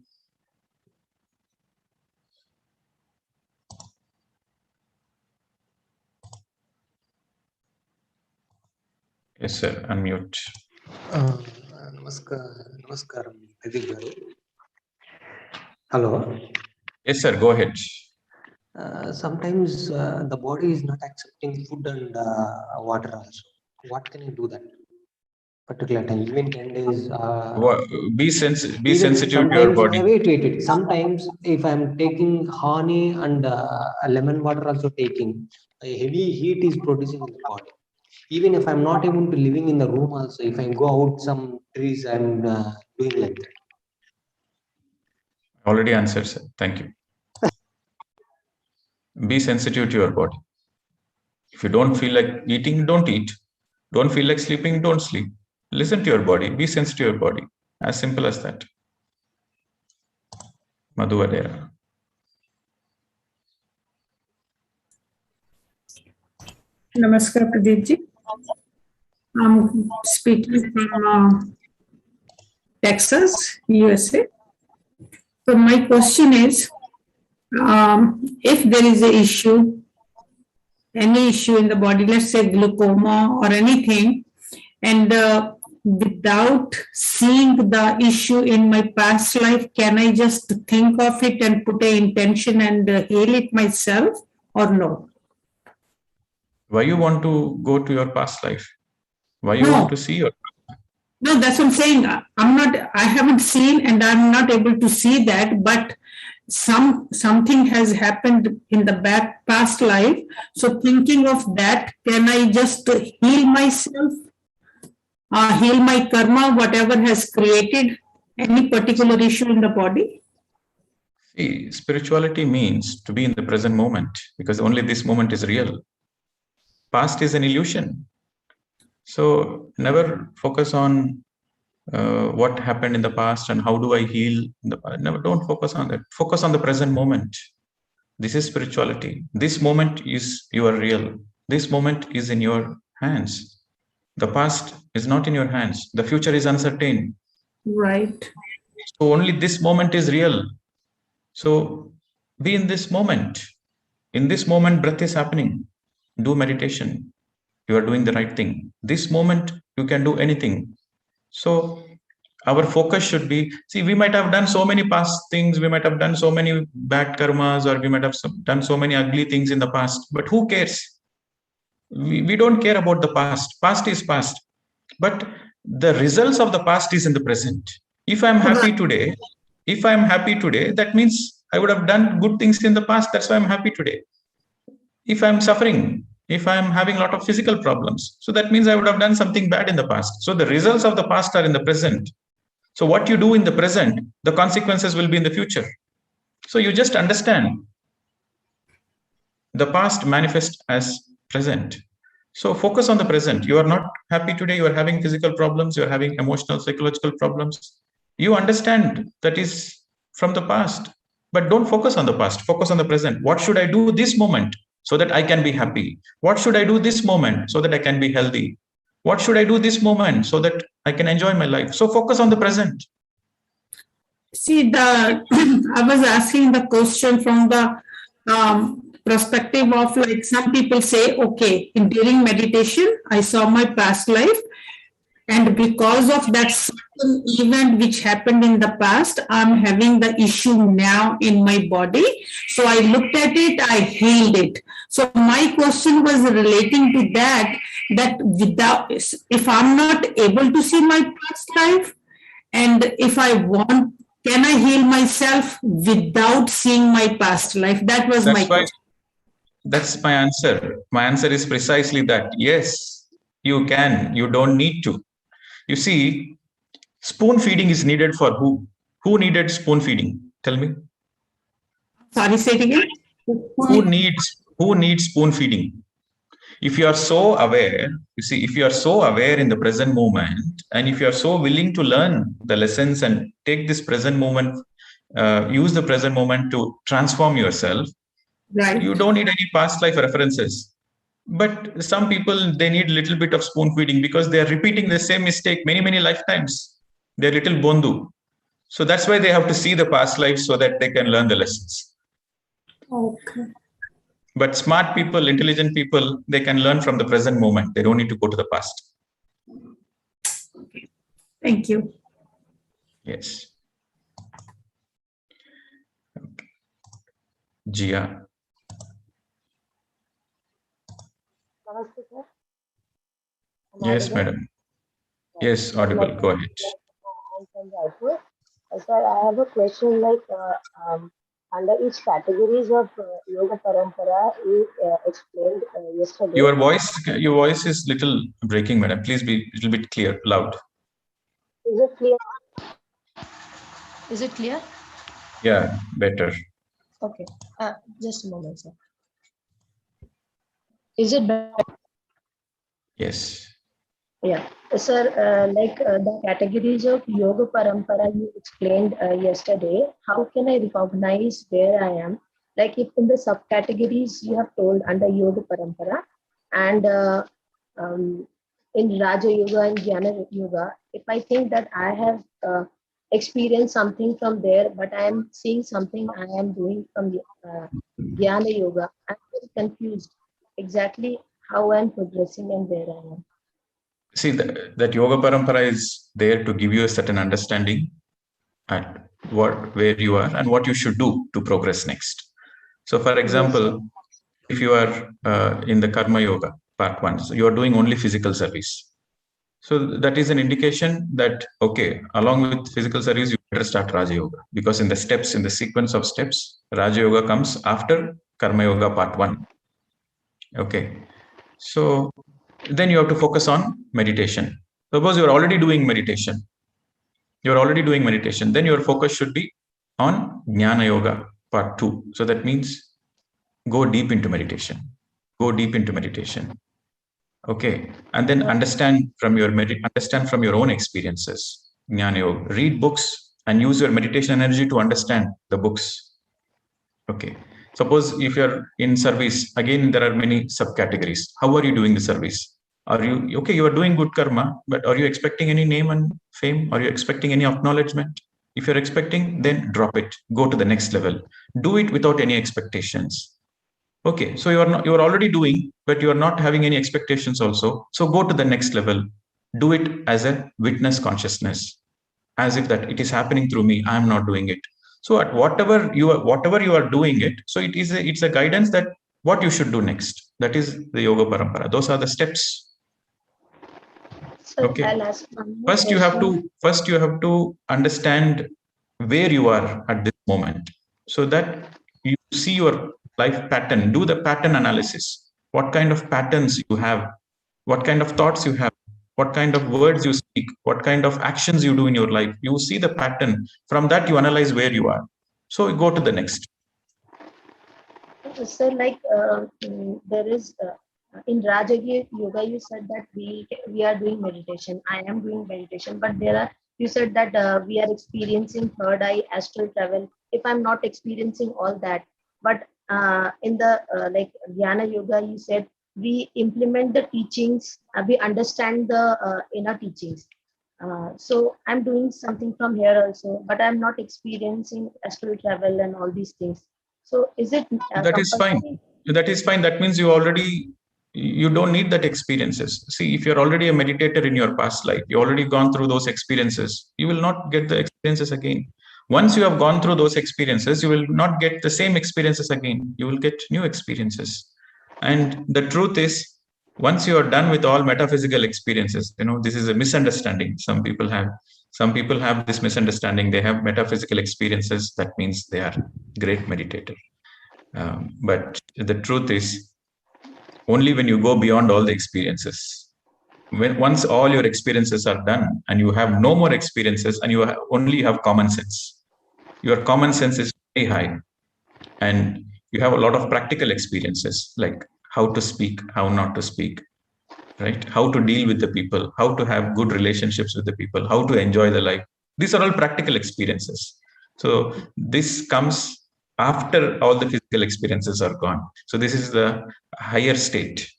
Yes, sir. Unmute. Namaskaram, Pradeep garu. Hello. Yes, sir. Go ahead. sometimes the body is not accepting food and water also. What can I do that particular time? Even 10 days. Be sensitive to your body. Wait. Sometimes if I'm taking honey and lemon water also taking, a heavy heat is producing in the body. Even if I'm not able to living in the room also, if I go out some trees, I'm doing like that. Already answered, sir. Thank you. Be sensitive to your body. If you don't feel like eating, don't eat. Don't feel like sleeping, don't sleep. Listen to your body. Be sensitive to your body. As simple as that. Madhu Adera. Namaskar, Pradeep ji. I'm speaking from Texas, USA. So my question is, if there is an issue, any issue in the body, let's say glaucoma or anything, and without seeing the issue in my past life, can I just think of it and put an intention and heal it myself, or no? Why you want to go to your past life? Why you want to see your? No, that's what I'm saying. I haven't seen and I'm not able to see that, but something has happened in the past life. So thinking of that, can I just heal myself, heal my karma, whatever has created any particular issue in the body? See, spirituality means to be in the present moment, because only this moment is real. Past is an illusion. So never focus on what happened in the past and how do I heal. Don't focus on that. Focus on the present moment. This is spirituality. This moment is your real. This moment is in your hands. The past is not in your hands. The future is uncertain. Right. So only this moment is real. So be in this moment. In this moment, breath is happening. Do meditation. You are doing the right thing. This moment, you can do anything. So our focus should be, see, we might have done so many past things. We might have done so many bad karmas, or we might have done so many ugly things in the past. But who cares? We don't care about the past. Past is past. But the results of the past is in the present. If I'm happy today, that means I would have done good things in the past. That's why I'm happy today. If I'm suffering, if I'm having a lot of physical problems, so that means I would have done something bad in the past. So the results of the past are in the present. So what you do in the present, the consequences will be in the future. So you just understand the past manifests as present. So focus on the present. You are not happy today. You are having physical problems. You are having emotional, psychological problems. You understand that is from the past, but don't focus on the past. Focus on the present. What should I do this moment so that I can be happy? What should I do this moment so that I can be healthy? What should I do this moment so that I can enjoy my life? So focus on the present. See, I was asking the question from the perspective of, like, some people say, okay, during meditation, I saw my past life, and because of that certain event which happened in the past, I'm having the issue now in my body. So I looked at it, I healed it. So my question was relating to that without, if I'm not able to see my past life, and if I want, can I heal myself without seeing my past life? That was my question. That's my answer. My answer is precisely that. Yes, you can. You don't need to. You see, spoon feeding is needed for who? Who needed spoon feeding? Tell me. Sorry, say it again. Who needs spoon feeding? If you are so aware, you see, if you are so aware in the present moment, and if you are so willing to learn the lessons and take this present moment, use the present moment to transform yourself, right, you don't need any past life references. But some people, they need a little bit of spoon feeding because they are repeating the same mistake many lifetimes. They're little bondu. So that's why they have to see the past life so that they can learn the lessons. Okay. But smart people, intelligent people, they can learn from the present moment. They don't need to go to the past. Thank you. Yes. Okay. Jia. Yes, madam. Yes, audible. Go ahead. I'm from Raipur. Sir, I have a question like under each categories of yoga parampara you explained yesterday. Your voice is little breaking, madam. Please be a little bit clear, loud. Is it clear? Is it clear? Yeah, better. Okay. Just a moment, sir. Is it better? Yes. Yeah. Sir, the categories of yoga parampara you explained yesterday, how can I recognize where I am? Like if in the subcategories you have told under yoga parampara and in Raja Yoga and Jnana Yoga, if I think that I have experienced something from there, but I am seeing something I am doing from Jnana Yoga, I'm very confused exactly how I'm progressing and where I am. See, that yoga parampara is there to give you a certain understanding at where you are and what you should do to progress next. So, for example, if you are in the karma yoga part 1, so you are doing only physical service. So that is an indication that, okay, along with physical service, you better start Raja Yoga, because in the sequence of steps, Raja Yoga comes after Karma Yoga part 1. Okay. So then you have to focus on meditation. Suppose you are already doing meditation. Then your focus should be on Jnana Yoga part 2. So that means go deep into meditation. Okay, and then understand from your own experiences. Jnana Yoga. Read books and use your meditation energy to understand the books. Okay. Suppose if you're in service, again there are many subcategories. How are you doing the service? Are you okay? You are doing good karma, but are you expecting any name and fame? Are you expecting any acknowledgement? If you're expecting, then drop it. Go to the next level. Do it without any expectations. Okay, so you are already doing, but you are not having any expectations also. So go to the next level. Do it as a witness consciousness, as if that it is happening through me. I am not doing it. So at whatever you are doing it, so it's a guidance that what you should do next. That is the yoga parampara. Those are the steps. So okay. I'll ask one more First you have to understand where you are at this moment, so that you see your life pattern. Do the pattern analysis. What kind of patterns you have, what kind of thoughts you have, what kind of words you speak, what kind of actions you do in your life. You see the pattern. From that you analyze where you are. So you go to the next. So there is in Raja Yoga, you said that we are doing meditation. I am doing meditation, but you said that we are experiencing third eye, astral travel. If I'm not experiencing all that, but in the Jnana Yoga, you said we implement the teachings, we understand the inner teachings. So I'm doing something from here also, but I'm not experiencing astral travel and all these things. So is it that is fine? That is fine. That means you don't need that experiences. See, if you're already a meditator in your past life, you already gone through those experiences, you will not get the experiences again. Once you have gone through those experiences, you will not get the same experiences again. You will get new experiences. And the truth is, once you are done with all metaphysical experiences, this is a misunderstanding some people have this misunderstanding. They have metaphysical experiences, that means they are great meditator. But the truth is, only when you go beyond all the experiences, once all your experiences are done and you have no more experiences and you only have common sense, your common sense is very high, and you have a lot of practical experiences, like how to speak, how not to speak, right? How to deal with the people, how to have good relationships with the people, how to enjoy the life. These are all practical experiences. So this comes after all the physical experiences are gone. So this is the higher state.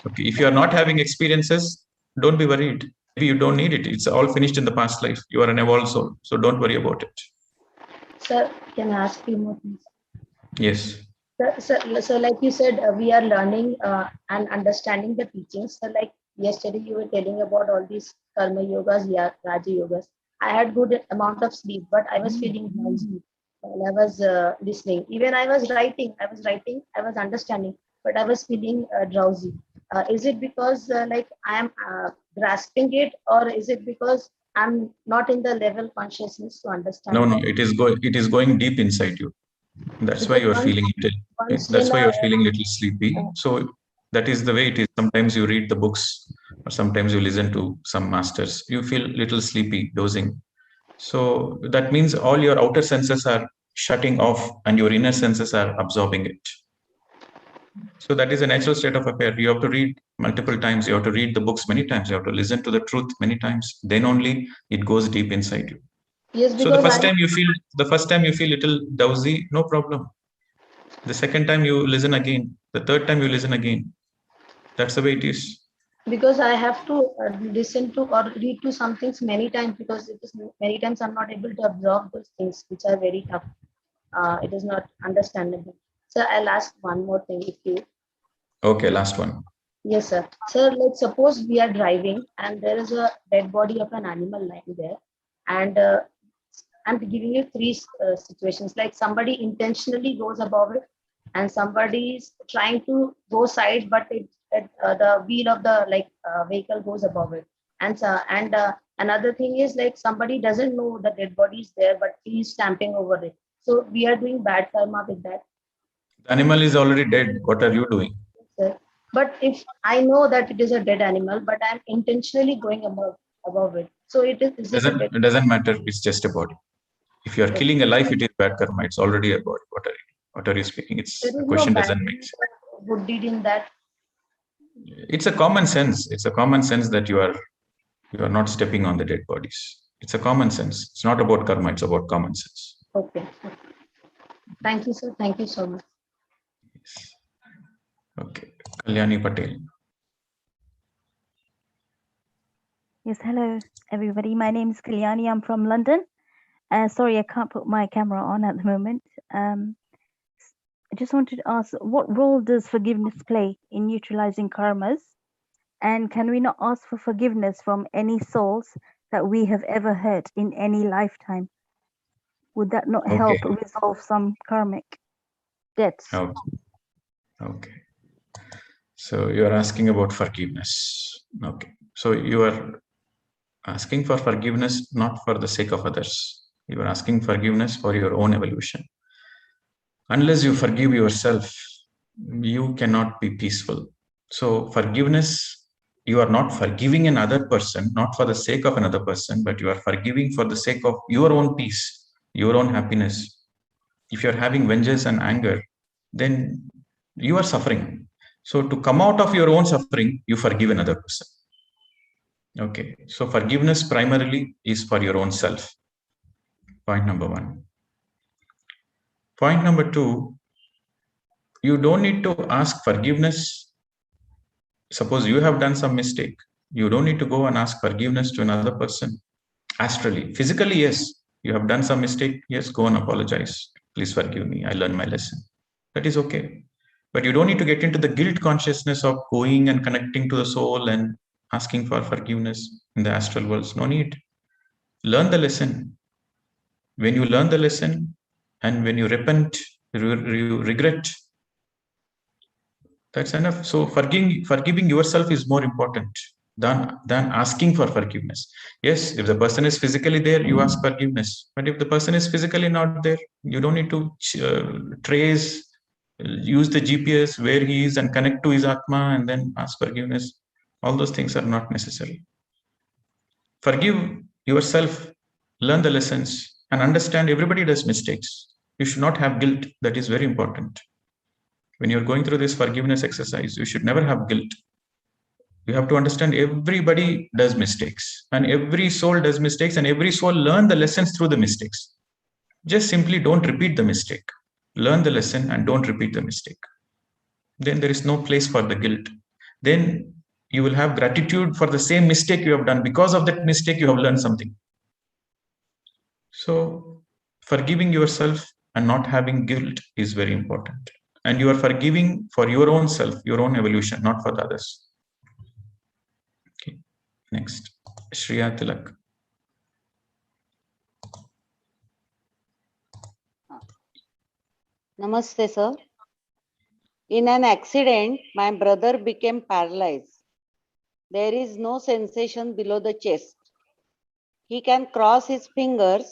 Okay, if you are not having experiences, don't be worried. Maybe you don't need it. It's all finished in the past life. You are an evolved soul, so don't worry about it. Sir, can I ask you more things? Yes. So like you said, we are learning and understanding the teachings. So like yesterday you were telling about all these karma yogas, Raja yogas. I had good amount of sleep, but I was feeling drowsy while I was listening. Even I was writing, I was understanding, but I was feeling drowsy. Is it because like I am grasping it, or is it because I'm not in the level consciousness to understand No, that? it is going deep inside you. That's why Because you are feeling it. once That's when why you are feeling little sleepy. uh, So that is the way it is. Sometimes you read the books, or sometimes you listen to some masters. You feel little sleepy, dozing. So that means all your outer senses are shutting off, and your inner senses are absorbing it. So that is a natural state of affair. You have to read multiple times. You have to read the books many times. You have to listen to the truth many times. Then only it goes deep inside you. yes, So the because first time you feel little drowsy, no problem. The second time you listen again. The third time you listen again. That's the way it is. because I have to listen to or read to some things many times, because it is many times I'm not able to absorb those things which are very tough. It is not understandable. So I'll ask one more thing if you. Okay, last one. Yes, sir. Sir, let's suppose we are driving and there is a dead body of an animal lying there, and I'm giving you three situations. Like somebody intentionally goes above it, and somebody is trying to go side, but the wheel of the vehicle goes above it. And another thing is like somebody doesn't know the dead body is there, but he is stamping over it. So we are doing bad karma with that. The animal is already dead. What are you doing? Sir. But if I know that it is a dead animal, but I'm intentionally going above it, so it is it a dead? It doesn't matter. It's just a body. If you are killing a life, it is bad karma. It's already a body. What are you speaking? There It's a is no question bad doesn't make deed sense. or good deed in that. It's a common sense. It's a common sense that you are not stepping on the dead bodies. It's a common sense. It's not about karma. It's about common sense. Okay. Thank you, sir. Thank you so much. Okay. Kalyani Patel. Yes, hello everybody. My name is Kalyani. I'm from London. Sorry, I can't put my camera on at the moment. I just wanted to ask, what role does forgiveness play in neutralizing karmas? And can we not ask for forgiveness from any souls that we have ever hurt in any lifetime? Would that not help resolve some karmic debts? Okay. So you are asking about forgiveness. Okay. So you are asking for forgiveness not for the sake of others. You are asking forgiveness for your own evolution. Unless you forgive yourself, you cannot be peaceful. So forgiveness, you are not forgiving another person, not for the sake of another person, but you are forgiving for the sake of your own peace, your own happiness. If you're having vengeance and anger, then you are suffering. So to come out of your own suffering, you forgive another person. Okay, so forgiveness primarily is for your own self. Point number one. Point number two, you don't need to ask forgiveness. Suppose you have done some mistake. You don't need to go and ask forgiveness to another person. Astrally, physically, yes, you have done some mistake. Yes, go and apologize. Please forgive me. I learned my lesson. That is okay. But you don't need to get into the guilt consciousness of going and connecting to the soul and asking for forgiveness in the astral worlds. No need. Learn the lesson. When you learn the lesson and when you repent, you regret, that's enough. So forgiving yourself is more important than asking for forgiveness. Yes, if the person is physically there, you ask forgiveness. But if the person is physically not there, you don't need to use the GPS where he is and connect to his Atma and then ask forgiveness. All those things are not necessary. Forgive yourself, learn the lessons, and understand everybody does mistakes. You should not have guilt. That is very important. When you're going through this forgiveness exercise, you should never have guilt. You have to understand everybody does mistakes, and every soul does mistakes, and every soul learn the lessons through the mistakes. Just simply don't repeat the mistake. Learn the lesson and don't repeat the mistake. Then there is no place for the guilt. Then you will have gratitude for the same mistake you have done. Because of that mistake, you have learned something. So forgiving yourself and not having guilt is very important. And you are forgiving for your own self, your own evolution, not for the others. Okay. Next, Shriya Tilak. Namaste, sir. In an accident, my brother became paralyzed. There is no sensation below the chest. He can cross his fingers,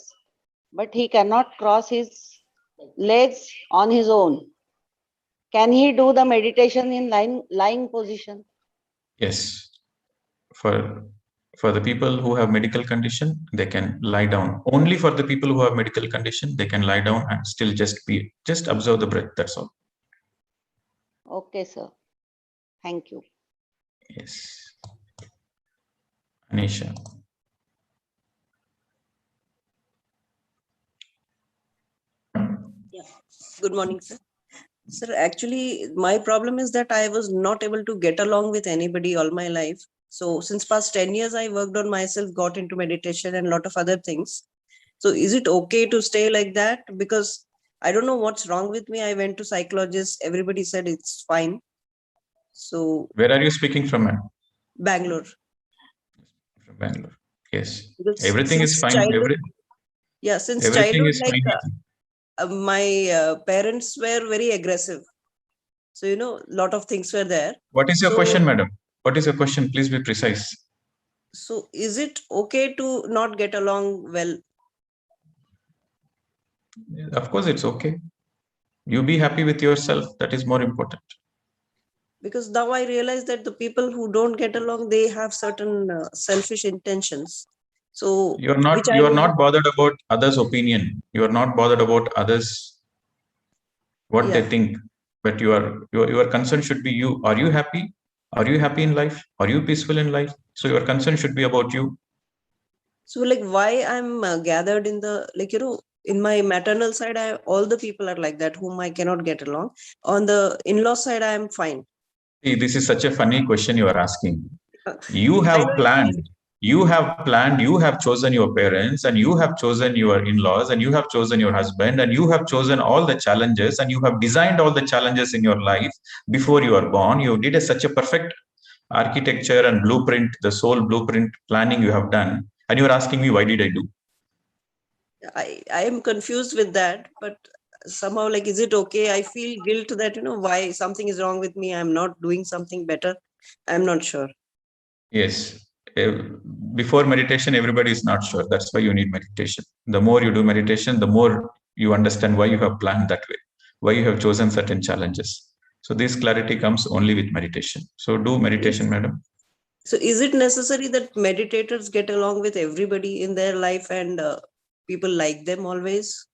but he cannot cross his legs on his own. Can he do the meditation in lying position? Yes. For the people who have medical condition, they can lie down. Only for the people who have medical condition, they can lie down and still just observe the breath. That's all. Okay, sir. Thank you. Yes. Anisha. Yeah. Good morning, sir. Sir, actually, my problem is that I was not able to get along with anybody all my life. So since past 10 years, I worked on myself, got into meditation and a lot of other things. So is it okay to stay like that? Because I don't know what's wrong with me. I went to psychologists. Everybody said it's fine. So Where are you speaking from, ma'am? Bangalore. From Bangalore. Yes. Because Everything is fine. Childhood, since Everything childhood, is fine. my parents were very aggressive. So, a lot of things were there. What is your question, madam? What is your question? Please be precise. So is it okay to not get along well? Of course, it's okay. You be happy with yourself. That is more important. Because now I realize that the people who don't get along, they have certain selfish intentions. So you're not bothered about others' opinion. You are not bothered about others, what they think. But your concern should be you. Are you happy? Are you happy in life? Are you peaceful in life? So your concern should be about you. So why I'm gathered in the, in my maternal side, all the people are like that, whom I cannot get along. On the in-law side, I am fine. See, this is such a funny question you are asking. You have planned, you have chosen your parents, and you have chosen your in-laws, and you have chosen your husband, and you have chosen all the challenges, and you have designed all the challenges in your life before you are born. You did such a perfect architecture and blueprint, the soul blueprint planning you have done. And you are asking me, why did I do? I am confused with that, but somehow is it okay? I feel guilt that, why something is wrong with me. I'm not doing something better. I'm not sure. Yes. Before meditation, everybody is not sure. That's why you need meditation. The more you do meditation, the more you understand why you have planned that way, why you have chosen certain challenges. So this clarity comes only with meditation. So do meditation, madam. So is it necessary that meditators get along with everybody in their life and people like them always?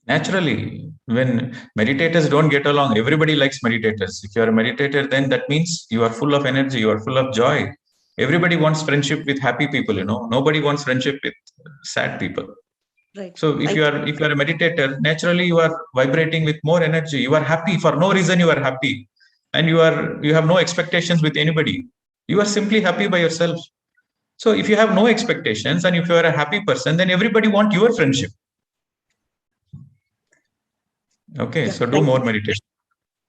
Naturally, when meditators don't get along, everybody likes meditators. If you are a meditator, then that means you are full of energy, you are full of joy. Everybody wants friendship with happy people, Nobody wants friendship with sad people. Right. So if you are a meditator, naturally you are vibrating with more energy. You are happy for no reason. You are happy, and you have no expectations with anybody. You are simply happy by yourself. So if you have no expectations and if you are a happy person, then everybody wants your friendship. Okay, so do more meditation.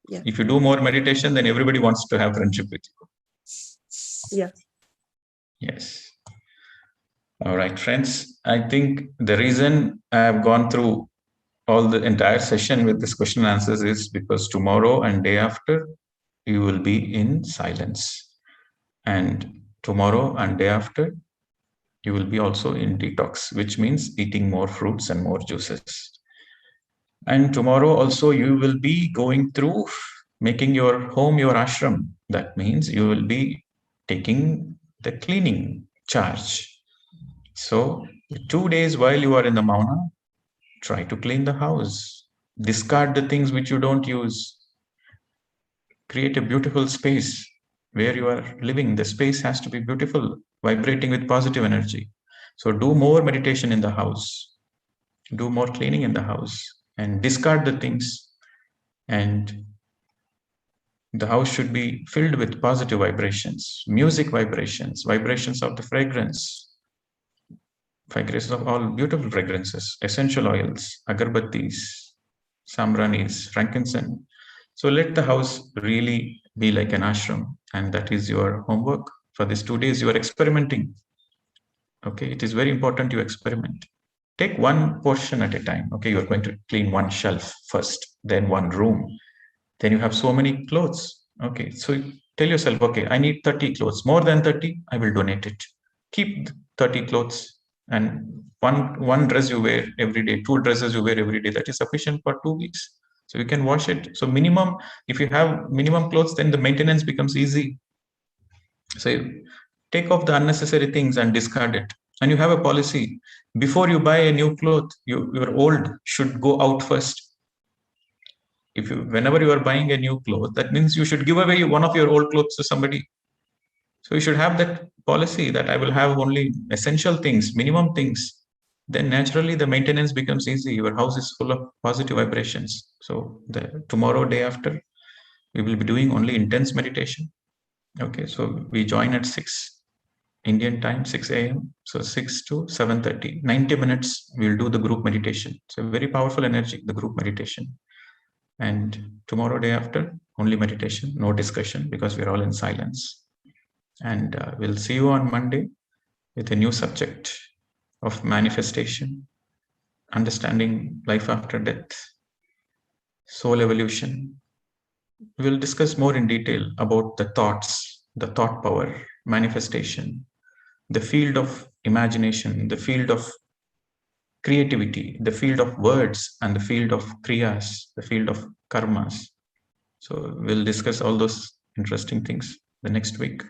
Yeah. If you do more meditation, then everybody wants to have friendship with you. Yeah. Yes. All right, friends. I think the reason I have gone through all the entire session with this question and answers is because tomorrow and day after, you will be in silence. And tomorrow and day after, you will be also in detox, which means eating more fruits and more juices. And tomorrow also, you will be going through making your home your ashram. That means you will be taking the cleaning charge. So 2 days while you are in the Mauna, try to clean the house. Discard the things which you don't use. Create a beautiful space where you are living. The space has to be beautiful, vibrating with positive energy. So do more meditation in the house. Do more cleaning in the house and discard the things. And the house should be filled with positive vibrations, music vibrations, vibrations of the fragrances of all beautiful fragrances, essential oils, agarbattis, samranis, frankincense. So let the house really be like an ashram, and that is your homework. For these 2 days, you are experimenting. Okay, it is very important you experiment. Take one portion at a time. Okay, you're going to clean one shelf first, then one room, Then you have so many clothes. Okay, so you tell yourself, okay, I need 30 clothes. More than 30, I will donate it. Keep 30 clothes, and one dress you wear every day, 2 dresses you wear every day. That is sufficient for 2 weeks. So you can wash it. So minimum, if you have minimum clothes, then the maintenance becomes easy. So you take off the unnecessary things and discard it. And you have a policy. Before you buy a new cloth, your old should go out first. Whenever you are buying a new cloth, that means you should give away one of your old clothes to somebody. So you should have that policy that I will have only essential things, minimum things. Then naturally the maintenance becomes easy. Your house is full of positive vibrations. So tomorrow, day after, we will be doing only intense meditation. Okay, so we join at 6 Indian time, 6 a.m. So 6 to 7:30, 90 minutes, we'll do the group meditation. So very powerful energy, the group meditation. And tomorrow, day after, only meditation, no discussion, because we're all in silence. And we'll see you on Monday with a new subject of manifestation, understanding life after death, soul evolution. We'll discuss more in detail about the thoughts, the thought power, manifestation, the field of imagination, the field of creativity, the field of words, and the field of kriyas, the field of karmas. So we'll discuss all those interesting things the next week.